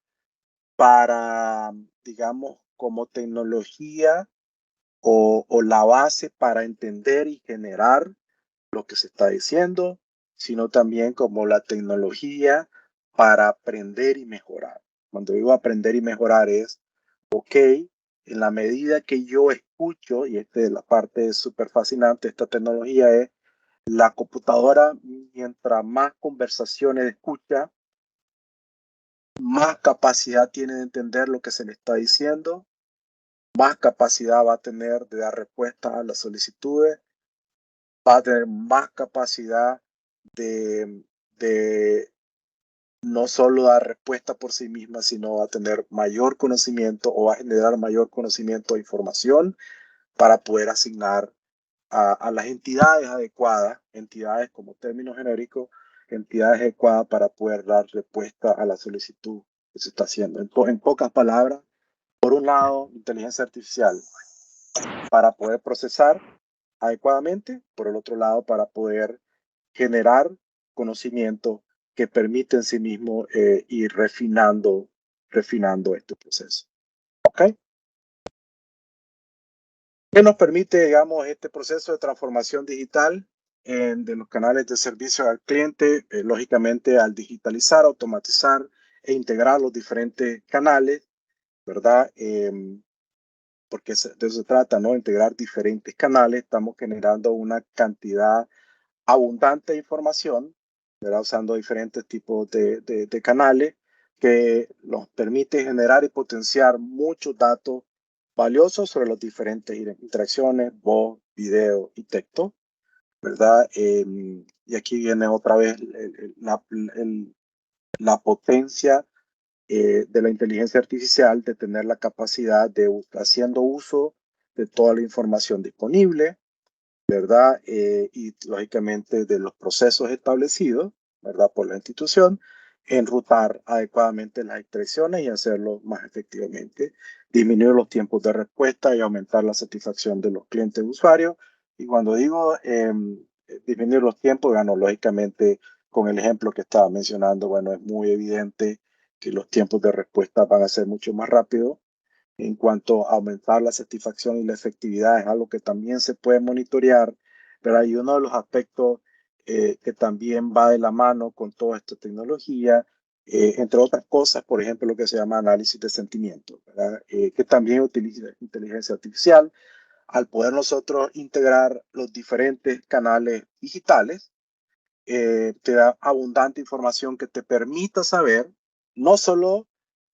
para, digamos, como tecnología o la base para entender y generar lo que se está diciendo, sino también como la tecnología para aprender y mejorar. Cuando digo aprender y mejorar es, ok, en la medida que yo escucho, y esta es la parte súper fascinante de esta tecnología, es la computadora, mientras más conversaciones escucha, más capacidad tiene de entender lo que se le está diciendo, más capacidad va a tener de dar respuesta a las solicitudes, va a tener más capacidad de no solo dar respuesta por sí misma, sino va a tener mayor conocimiento o va a generar mayor conocimiento e información para poder asignar a las entidades adecuadas, entidades como término genérico, entidades adecuadas para poder dar respuesta a la solicitud que se está haciendo. En pocas palabras, por un lado, inteligencia artificial para poder procesar adecuadamente, por el otro lado, para poder generar conocimiento que permite en sí mismo ir refinando este proceso. ¿Ok? ¿Qué nos permite, digamos, este proceso de transformación digital de los canales de servicio al cliente? Lógicamente, al digitalizar, automatizar e integrar los diferentes canales, ¿verdad? Porque de eso se trata, ¿no? Integrar diferentes canales. Estamos generando una cantidad abundante de información, ¿verdad? Usando diferentes tipos de canales que nos permite generar y potenciar muchos datos valiosos sobre las diferentes interacciones, voz, video y texto, ¿verdad? Y aquí viene otra vez la potencia de la inteligencia artificial de tener la capacidad de, haciendo uso de toda la información disponible, ¿verdad? Y lógicamente de los procesos establecidos, ¿verdad? Por la institución, enrutar adecuadamente las expresiones y hacerlo más efectivamente, disminuir los tiempos de respuesta y aumentar la satisfacción de los clientes usuarios. Y cuando digo disminuir los tiempos, bueno, lógicamente con el ejemplo que estaba mencionando, bueno, es muy evidente que los tiempos de respuesta van a ser mucho más rápidos. En cuanto a aumentar la satisfacción y la efectividad, es algo que también se puede monitorear, pero hay uno de los aspectos que también va de la mano con toda esta tecnología, entre otras cosas, por ejemplo, lo que se llama análisis de sentimientos, ¿verdad? Que también utiliza inteligencia artificial. Al poder nosotros integrar los diferentes canales digitales, te da abundante información que te permita saber no solo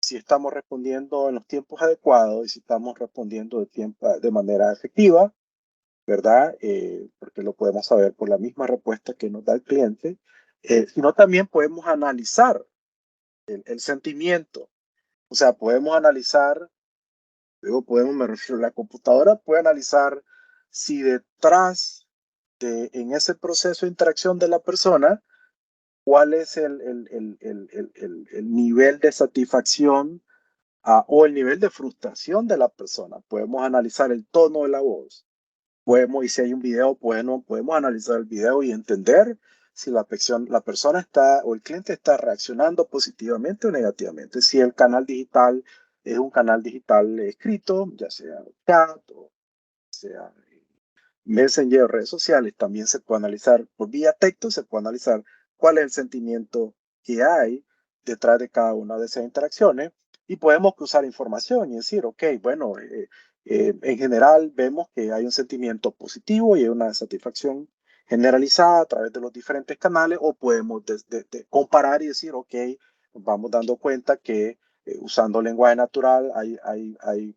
si estamos respondiendo en los tiempos adecuados y si estamos respondiendo de manera efectiva, ¿verdad? Porque lo podemos saber por la misma respuesta que nos da el cliente, sino también podemos analizar el sentimiento. O sea, podemos analizar, luego me refiero, la computadora puede analizar si detrás en ese proceso de interacción de la persona, cuál es el nivel de satisfacción o el nivel de frustración de la persona. Podemos analizar el tono de la voz, y si hay un video, bueno, podemos analizar el video y entender si la persona está o el cliente está reaccionando positivamente o negativamente. Si el canal digital es un canal digital escrito, ya sea chat o sea Messenger o redes sociales, también se puede analizar por vía texto, se puede analizar cuál es el sentimiento que hay detrás de cada una de esas interacciones y podemos cruzar información y decir, ok, bueno, en general vemos que hay un sentimiento positivo y hay una satisfacción generalizada a través de los diferentes canales o podemos comparar y decir, ok, nos vamos dando cuenta que usando lenguaje natural hay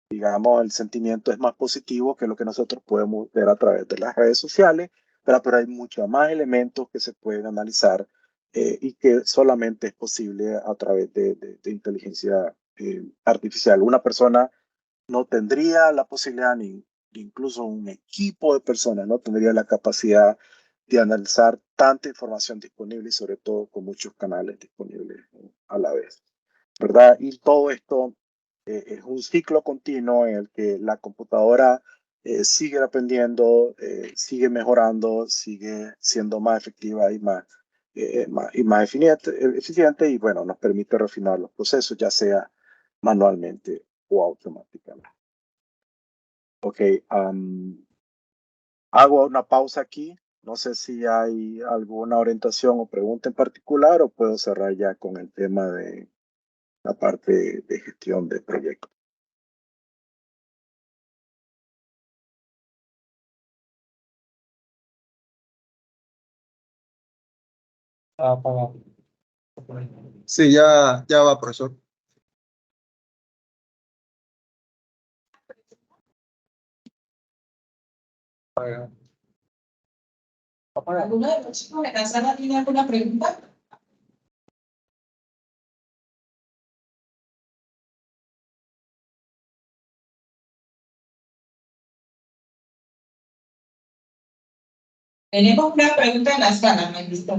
digamos, el sentimiento es más positivo que lo que nosotros podemos ver a través de las redes sociales, pero hay muchos más elementos que se pueden analizar y que solamente es posible a través de inteligencia artificial. Una persona no tendría la posibilidad, ni incluso un equipo de personas no tendría la capacidad de analizar tanta información disponible y sobre todo con muchos canales disponibles a la vez, ¿verdad? Y todo esto es un ciclo continuo en el que la computadora sigue aprendiendo, sigue mejorando, sigue siendo más efectiva y más eficiente y bueno, nos permite refinar los procesos, ya sea manualmente o automáticamente. Ok, hago una pausa aquí. No sé si hay alguna orientación o pregunta en particular o puedo cerrar ya con el tema de la parte de gestión de proyectos. Sí, ya va, profesor. ¿Alguno de los chicos de la sala tiene alguna pregunta? Tenemos una pregunta en la sala, me gustó.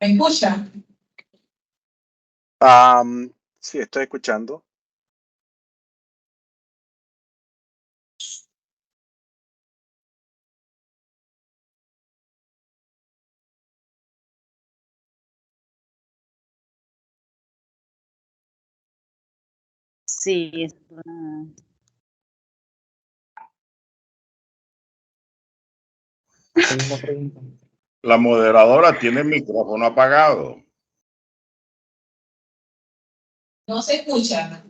¿Me escucha? Sí, estoy escuchando. Sí, La moderadora tiene el micrófono apagado. No se escucha.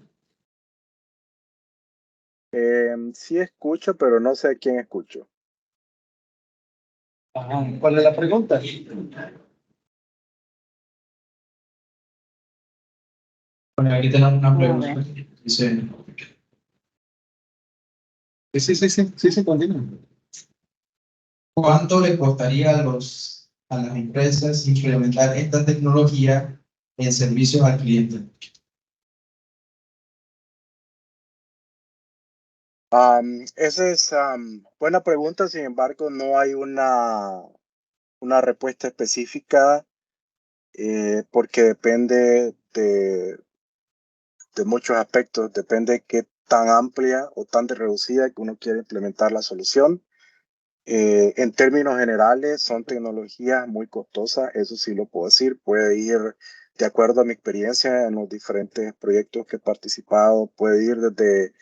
Sí escucho, pero no sé a quién escucho. ¿Cuál es la pregunta? Bueno, aquí tenemos una pregunta. Dice, sí, continúa. ¿Cuánto le costaría a las empresas implementar esta tecnología en servicios al cliente? Esa es buena pregunta, sin embargo, no hay una respuesta específica porque depende de muchos aspectos, depende de qué tan amplia o tan reducida que uno quiere implementar la solución. En términos generales, son tecnologías muy costosas, eso sí lo puedo decir. Puede ir, de acuerdo a mi experiencia en los diferentes proyectos que he participado, puede ir desde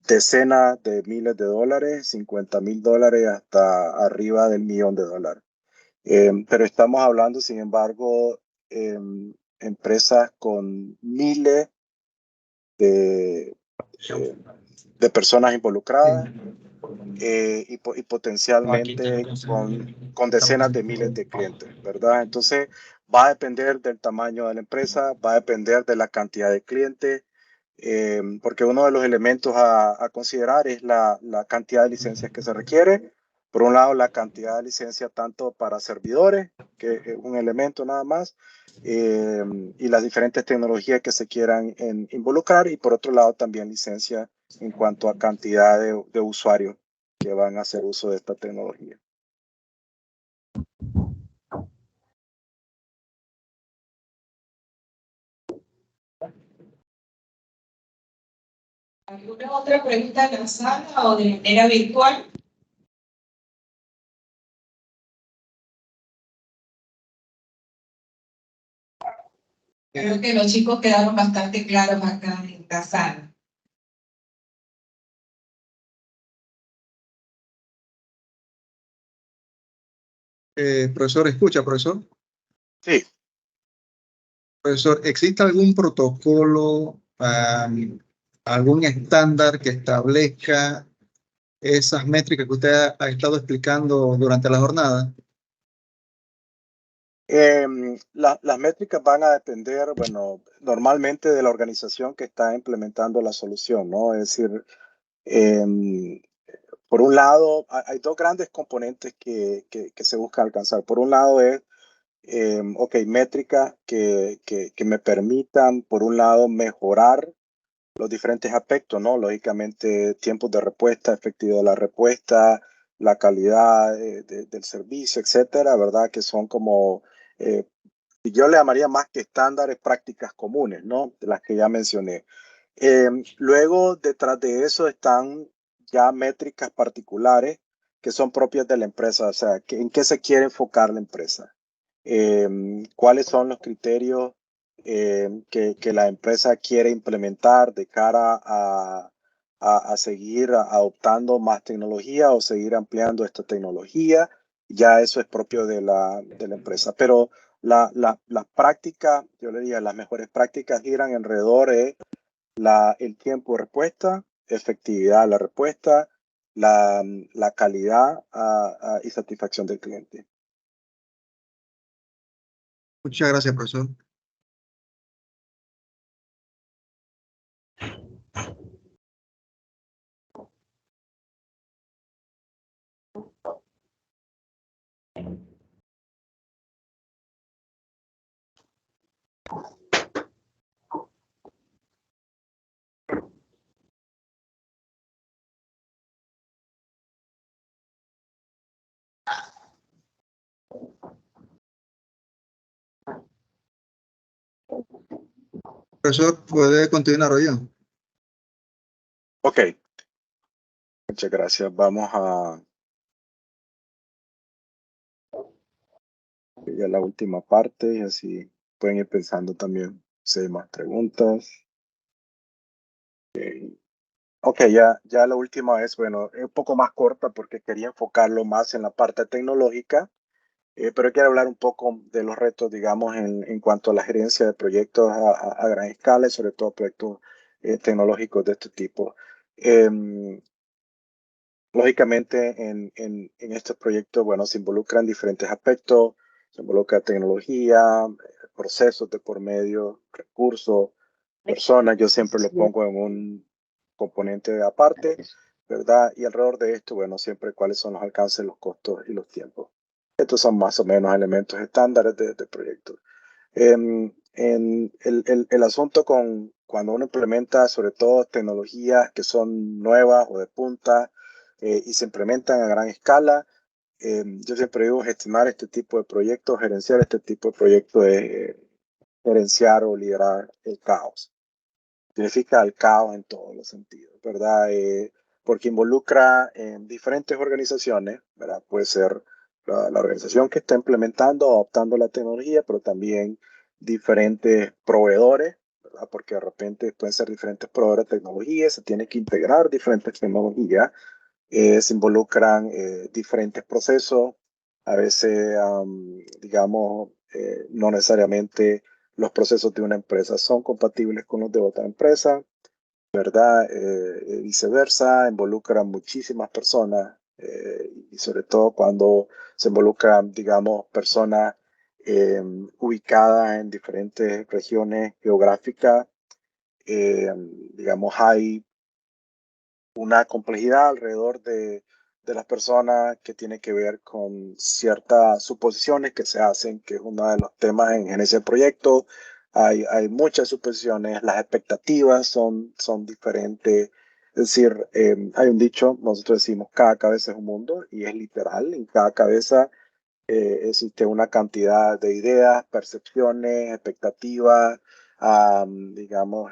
decenas de miles de dólares, $50,000 hasta arriba del $1,000,000. Pero estamos hablando, sin embargo, empresas con miles de, de personas involucradas y potencialmente con decenas de miles de clientes, ¿verdad? Entonces, va a depender del tamaño de la empresa, va a depender de la cantidad de clientes, porque uno de los elementos a considerar es la cantidad de licencias que se requiere. Por un lado, la cantidad de licencias tanto para servidores, que es un elemento nada más, y las diferentes tecnologías que se quieran involucrar, y por otro lado también licencias en cuanto a cantidad de usuarios que van a hacer uso de esta tecnología. ¿Alguna otra pregunta en la sala o de manera virtual? Creo que los chicos quedaron bastante claros acá en la sala. Profesor, ¿escucha, profesor? Sí. Profesor, ¿existe algún protocolo, algún estándar que establezca esas métricas que usted ha estado explicando durante la jornada? Las métricas van a depender, bueno, normalmente de la organización que está implementando la solución, ¿no? Es decir, por un lado, hay dos grandes componentes que se buscan alcanzar. Por un lado es, ok, métricas que me permitan, por un lado, mejorar los diferentes aspectos, ¿no? Lógicamente, tiempos de respuesta, efectividad de la respuesta, la calidad del servicio, etcétera, ¿verdad? Que son como, yo le llamaría más que estándares, prácticas comunes, ¿no? De las que ya mencioné. Luego, detrás de eso están ya métricas particulares que son propias de la empresa, o sea, ¿en qué se quiere enfocar la empresa? ¿Cuáles son los criterios que la empresa quiere implementar de cara a seguir adoptando más tecnología o seguir ampliando esta tecnología? Ya eso es propio de la empresa. Pero las prácticas, yo le diría, las mejores prácticas giran alrededor de el tiempo de respuesta, efectividad de la respuesta, la calidad y satisfacción del cliente. Muchas gracias, profesor. Profesor, ¿puede continuar hoy? Ok, muchas gracias. Vamos a ya la última parte y así pueden ir pensando también si hay más preguntas. Ok, ya la última es, bueno, es un poco más corta porque quería enfocarlo más en la parte tecnológica, pero quiero hablar un poco de los retos, digamos, en cuanto a la gerencia de proyectos a gran escala y sobre todo proyectos tecnológicos de este tipo. Lógicamente, en estos proyectos, bueno, se involucran diferentes aspectos, se involucra tecnología, procesos de por medio, recursos, personas. Yo siempre lo pongo en un componente aparte, ¿verdad? Y alrededor de esto, bueno, siempre cuáles son los alcances, los costos y los tiempos. Estos son más o menos elementos estándares de proyectos. El asunto con cuando uno implementa sobre todo tecnologías que son nuevas o de punta y se implementan a gran escala, yo siempre digo gestionar este tipo de proyectos, gerenciar este tipo de proyectos es gerenciar o liderar el caos. Significa el caos en todos los sentidos, ¿verdad? Porque involucra en diferentes organizaciones, ¿verdad? Puede ser la organización que está implementando o adoptando la tecnología, pero también diferentes proveedores, ¿verdad? Porque de repente pueden ser diferentes proveedores de tecnología, se tiene que integrar diferentes tecnologías, se involucran diferentes procesos, a veces, digamos, no necesariamente los procesos de una empresa son compatibles con los de otra empresa, ¿verdad? Viceversa, involucran muchísimas personas y sobre todo cuando se involucran, digamos, personas ubicadas en diferentes regiones geográficas, digamos, hay una complejidad alrededor de las personas que tiene que ver con ciertas suposiciones que se hacen, que es uno de los temas en ese proyecto. Hay muchas suposiciones, las expectativas son diferentes. Es decir, hay un dicho, nosotros decimos, cada cabeza es un mundo, y es literal, en cada cabeza existe una cantidad de ideas, percepciones, expectativas, digamos,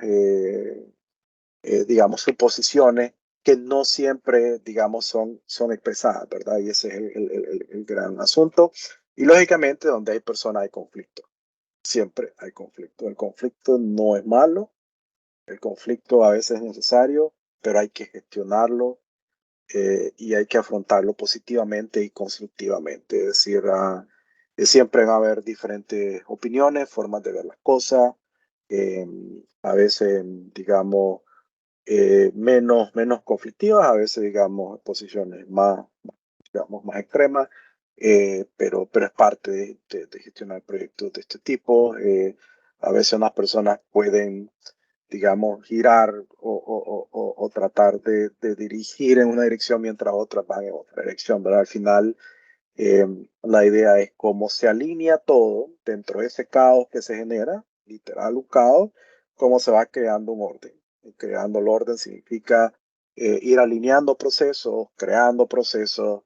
digamos, suposiciones que no siempre, digamos, son expresadas, ¿verdad? Y ese es el gran asunto. Y lógicamente, donde hay personas hay conflicto. Siempre hay conflicto. El conflicto no es malo. El conflicto a veces es necesario, pero hay que gestionarlo y hay que afrontarlo positivamente y constructivamente. Es decir, siempre va a haber diferentes opiniones, formas de ver las cosas. A veces, digamos, menos conflictivas, a veces, digamos, posiciones digamos, más extremas, pero es parte de gestionar proyectos de este tipo. A veces unas personas pueden, digamos, girar o tratar de dirigir en una dirección mientras otras van en otra dirección, ¿verdad? Al final, eh, la idea es cómo se alinea todo dentro de ese caos que se genera, literal un caos, cómo se va creando un orden. Y creando el orden significa ir alineando procesos, creando procesos,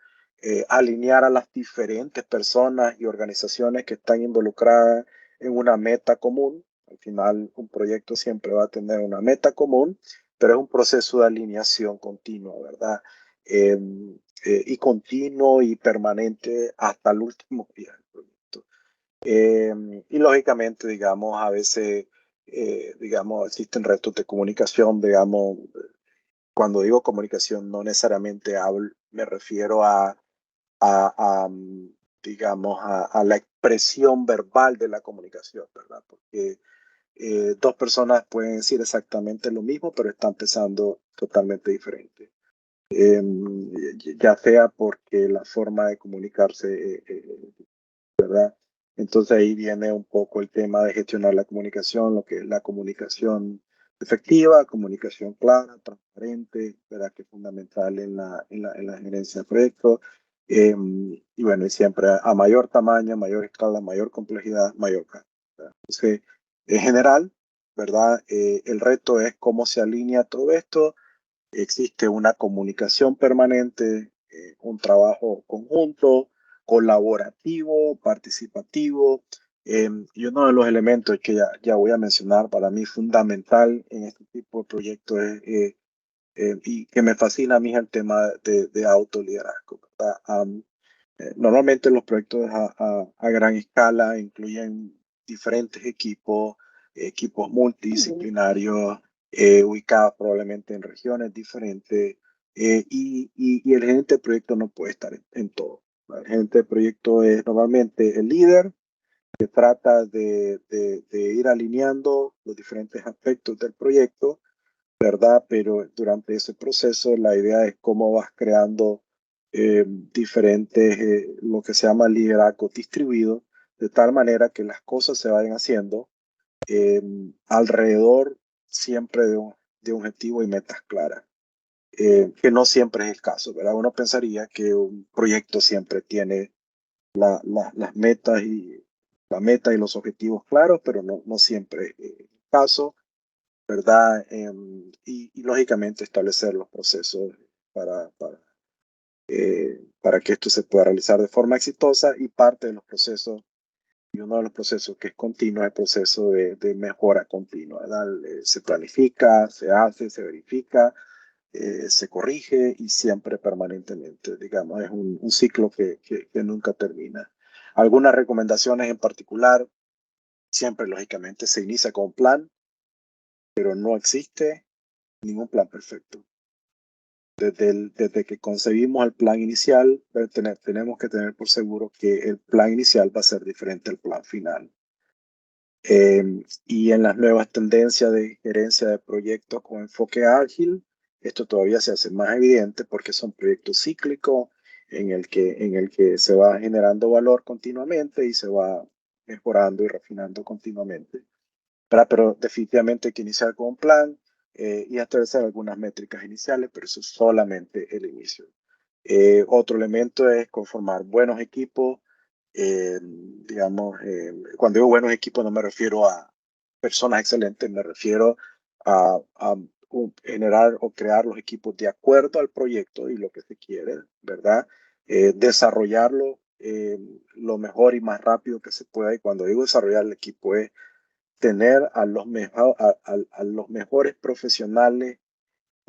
alinear a las diferentes personas y organizaciones que están involucradas en una meta común. Al final, un proyecto siempre va a tener una meta común, pero es un proceso de alineación continua, ¿verdad? Eh, y continuo y permanente hasta el último día del proyecto. Y lógicamente, digamos, a veces, digamos, existen retos de comunicación, digamos, cuando digo comunicación, no necesariamente me refiero a, digamos, a la expresión verbal de la comunicación, ¿verdad? Porque dos personas pueden decir exactamente lo mismo, pero están pensando totalmente diferente. Ya sea porque la forma de comunicarse, ¿verdad? Entonces ahí viene un poco el tema de gestionar la comunicación, lo que es la comunicación efectiva, comunicación clara, transparente, ¿verdad? Que es fundamental en la gerencia de proyectos. Y bueno, y siempre a mayor tamaño, mayor escala, mayor complejidad, mayor calidad. Entonces, en general, ¿verdad? El reto es cómo se alinea todo esto. Existe una comunicación permanente, un trabajo conjunto, colaborativo, participativo. Y uno de los elementos que ya voy a mencionar para mí fundamental en este tipo de proyectos es, y que me fascina a mí, es el tema de autoliderazgo, ¿verdad? Normalmente los proyectos a gran escala incluyen diferentes equipos multidisciplinarios, ubicados probablemente en regiones diferentes, y el gerente de proyecto no puede estar en todo. El gerente de proyecto es normalmente el líder que trata de ir alineando los diferentes aspectos del proyecto, ¿verdad? Pero durante ese proceso la idea es cómo vas creando diferentes, lo que se llama liderazgo distribuido, de tal manera que las cosas se vayan haciendo eh, alrededor siempre de objetivos y metas claras, que no siempre es el caso, ¿verdad? Uno pensaría que un proyecto siempre tiene las metas y la meta y los objetivos claros, pero no siempre es el caso, ¿verdad? Y lógicamente establecer los procesos para, para, para que esto se pueda realizar de forma exitosa, y parte de los procesos, y uno de los procesos que es continuo, es el proceso de mejora continua, ¿verdad? Se planifica, se hace, se verifica, se corrige y siempre permanentemente, digamos, es un ciclo que nunca termina. Algunas recomendaciones en particular: siempre lógicamente se inicia con un plan, pero no existe ningún plan perfecto. Desde que concebimos el plan inicial, tenemos que tener por seguro que el plan inicial va a ser diferente al plan final. Y en las nuevas tendencias de gerencia de proyectos con enfoque ágil, esto todavía se hace más evidente porque son proyectos cíclicos en el que se va generando valor continuamente y se va mejorando y refinando continuamente. Pero definitivamente hay que iniciar con un plan y establecer algunas métricas iniciales, pero eso es solamente el inicio. Otro elemento es conformar buenos equipos. Digamos, cuando digo buenos equipos no me refiero a personas excelentes, me refiero a generar o crear los equipos de acuerdo al proyecto y lo que se quiere, ¿verdad? Desarrollarlo lo mejor y más rápido que se pueda. Y cuando digo desarrollar el equipo es tener a los mejores profesionales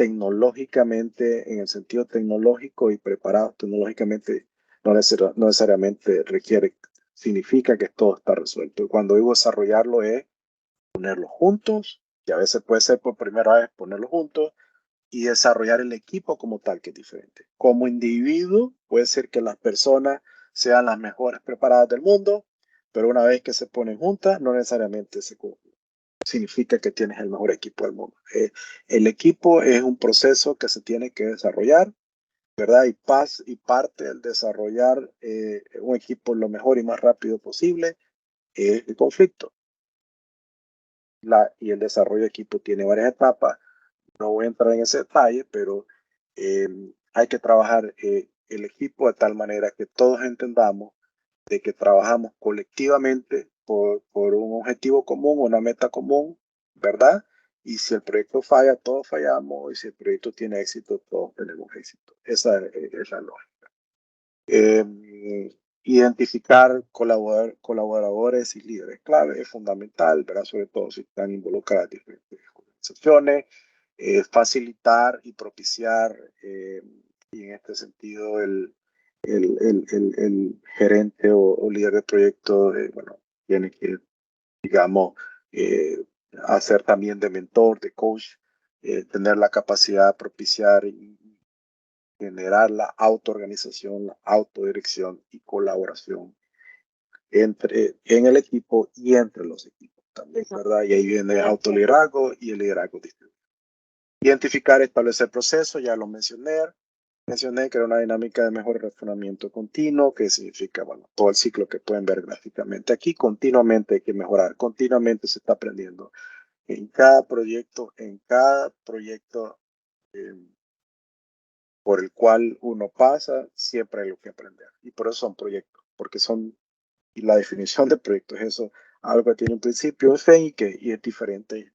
tecnológicamente, en el sentido tecnológico y preparados tecnológicamente, no necesariamente significa que todo está resuelto. Cuando digo desarrollarlo es ponerlos juntos, que a veces puede ser por primera vez ponerlos juntos, y desarrollar el equipo como tal, que es diferente. Como individuo, puede ser que las personas sean las mejores preparadas del mundo, pero una vez que se ponen juntas, no necesariamente significa que tienes el mejor equipo del mundo. El equipo es un proceso que se tiene que desarrollar, ¿verdad? Y parte del desarrollar un equipo lo mejor y más rápido posible es el conflicto. Y el desarrollo de equipo tiene varias etapas. No voy a entrar en ese detalle, pero hay que trabajar el equipo de tal manera que todos entendamos de que trabajamos colectivamente por un objetivo común, una meta común, ¿verdad? Y si el proyecto falla, todos fallamos, y si el proyecto tiene éxito, todos tenemos éxito. Esa es la lógica. Identificar colaboradores y líderes clave es fundamental, ¿verdad? Sobre todo si están involucradas diferentes organizaciones. Facilitar y propiciar, y en este sentido el gerente o líder de proyecto, bueno, tiene que, digamos, hacer también de mentor, de coach, tener la capacidad de propiciar y generar la autoorganización, la autodirección y colaboración en el equipo y entre los equipos también, ¿verdad? Y ahí viene el autoliderazgo y el liderazgo distribuido. Identificar, establecer procesos, ya lo mencioné que era una dinámica de mejor razonamiento continuo, que significa, bueno, todo el ciclo que pueden ver gráficamente aquí. Continuamente hay que mejorar, continuamente se está aprendiendo. En cada proyecto por el cual uno pasa, siempre hay lo que aprender. Y por eso son proyectos, porque y la definición de proyecto es eso, algo que tiene un principio, un fin y es diferente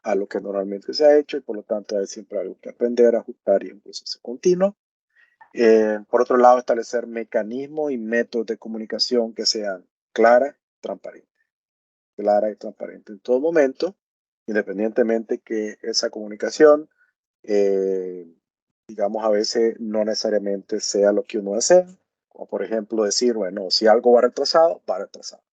a lo que normalmente se ha hecho, y por lo tanto hay siempre algo que aprender, ajustar, y un proceso continuo. Por otro lado, establecer mecanismos y métodos de comunicación que sean clara y transparente en todo momento, independientemente que esa comunicación, digamos, a veces no necesariamente sea lo que uno desea, como por ejemplo decir, bueno, si algo va retrasado, va retrasado.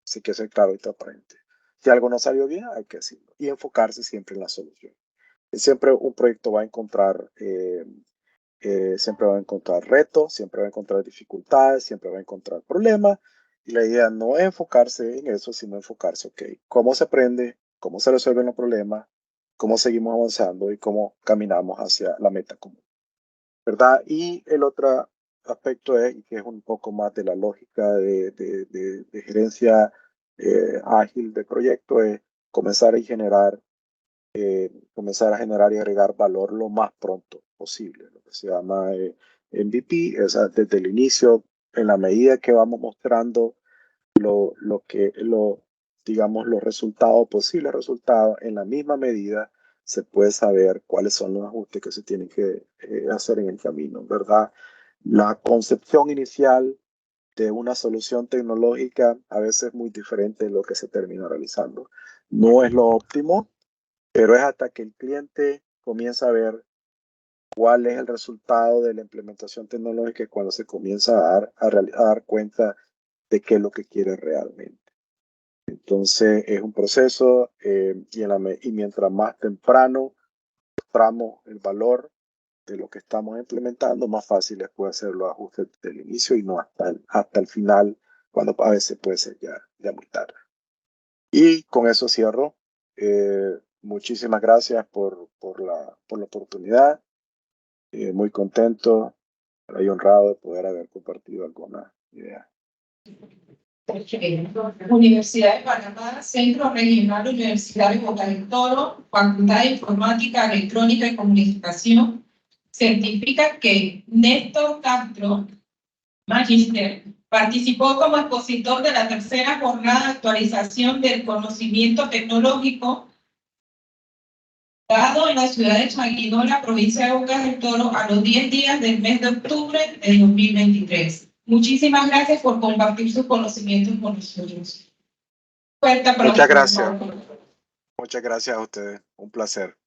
Así que ser claro y transparente. Si algo no salió bien, hay que decirlo y enfocarse siempre en la solución. Siempre un proyecto va a encontrar siempre va a encontrar retos, siempre va a encontrar dificultades, siempre va a encontrar problemas. Y la idea no es enfocarse en eso, sino enfocarse, ok, cómo se aprende, cómo se resuelven los problemas, cómo seguimos avanzando y cómo caminamos hacia la meta común, ¿verdad? Y el otro aspecto es, que es un poco más de la lógica de gerencia ágil de proyecto, es comenzar a generar y agregar valor lo más pronto posible, lo que se llama MVP, desde el inicio, en la medida que vamos mostrando digamos, los resultados, posibles resultados, en la misma medida se puede saber cuáles son los ajustes que se tienen que hacer en el camino, ¿verdad? La concepción inicial de una solución tecnológica a veces es muy diferente de lo que se termina realizando. No es lo óptimo, pero es hasta que el cliente comienza a ver cuál es el resultado de la implementación tecnológica cuando se comienza a dar cuenta de qué es lo que quiere realmente. Entonces es un proceso y mientras más temprano mostramos el valor de lo que estamos implementando, más fácil es poder hacer los ajustes desde el inicio y no hasta el final, cuando a veces puede ser ya muy tarde. Y con eso cierro. Muchísimas gracias por la oportunidad. Muy contento y honrado de poder haber compartido alguna idea. Universidad de Panamá, Centro Regional Universitario Bocas del Toro, Facultad de Informática, Electrónica y Comunicación, certifica que Néstor Castro, Magister, participó como expositor de la tercera jornada de actualización del conocimiento tecnológico dado en la ciudad de Changuinola, provincia de Bocas del Toro, a los 10 días del mes de octubre de 2023. Muchísimas gracias por compartir sus conocimientos con nosotros. Muchas gracias. Muchas gracias a ustedes. Un placer.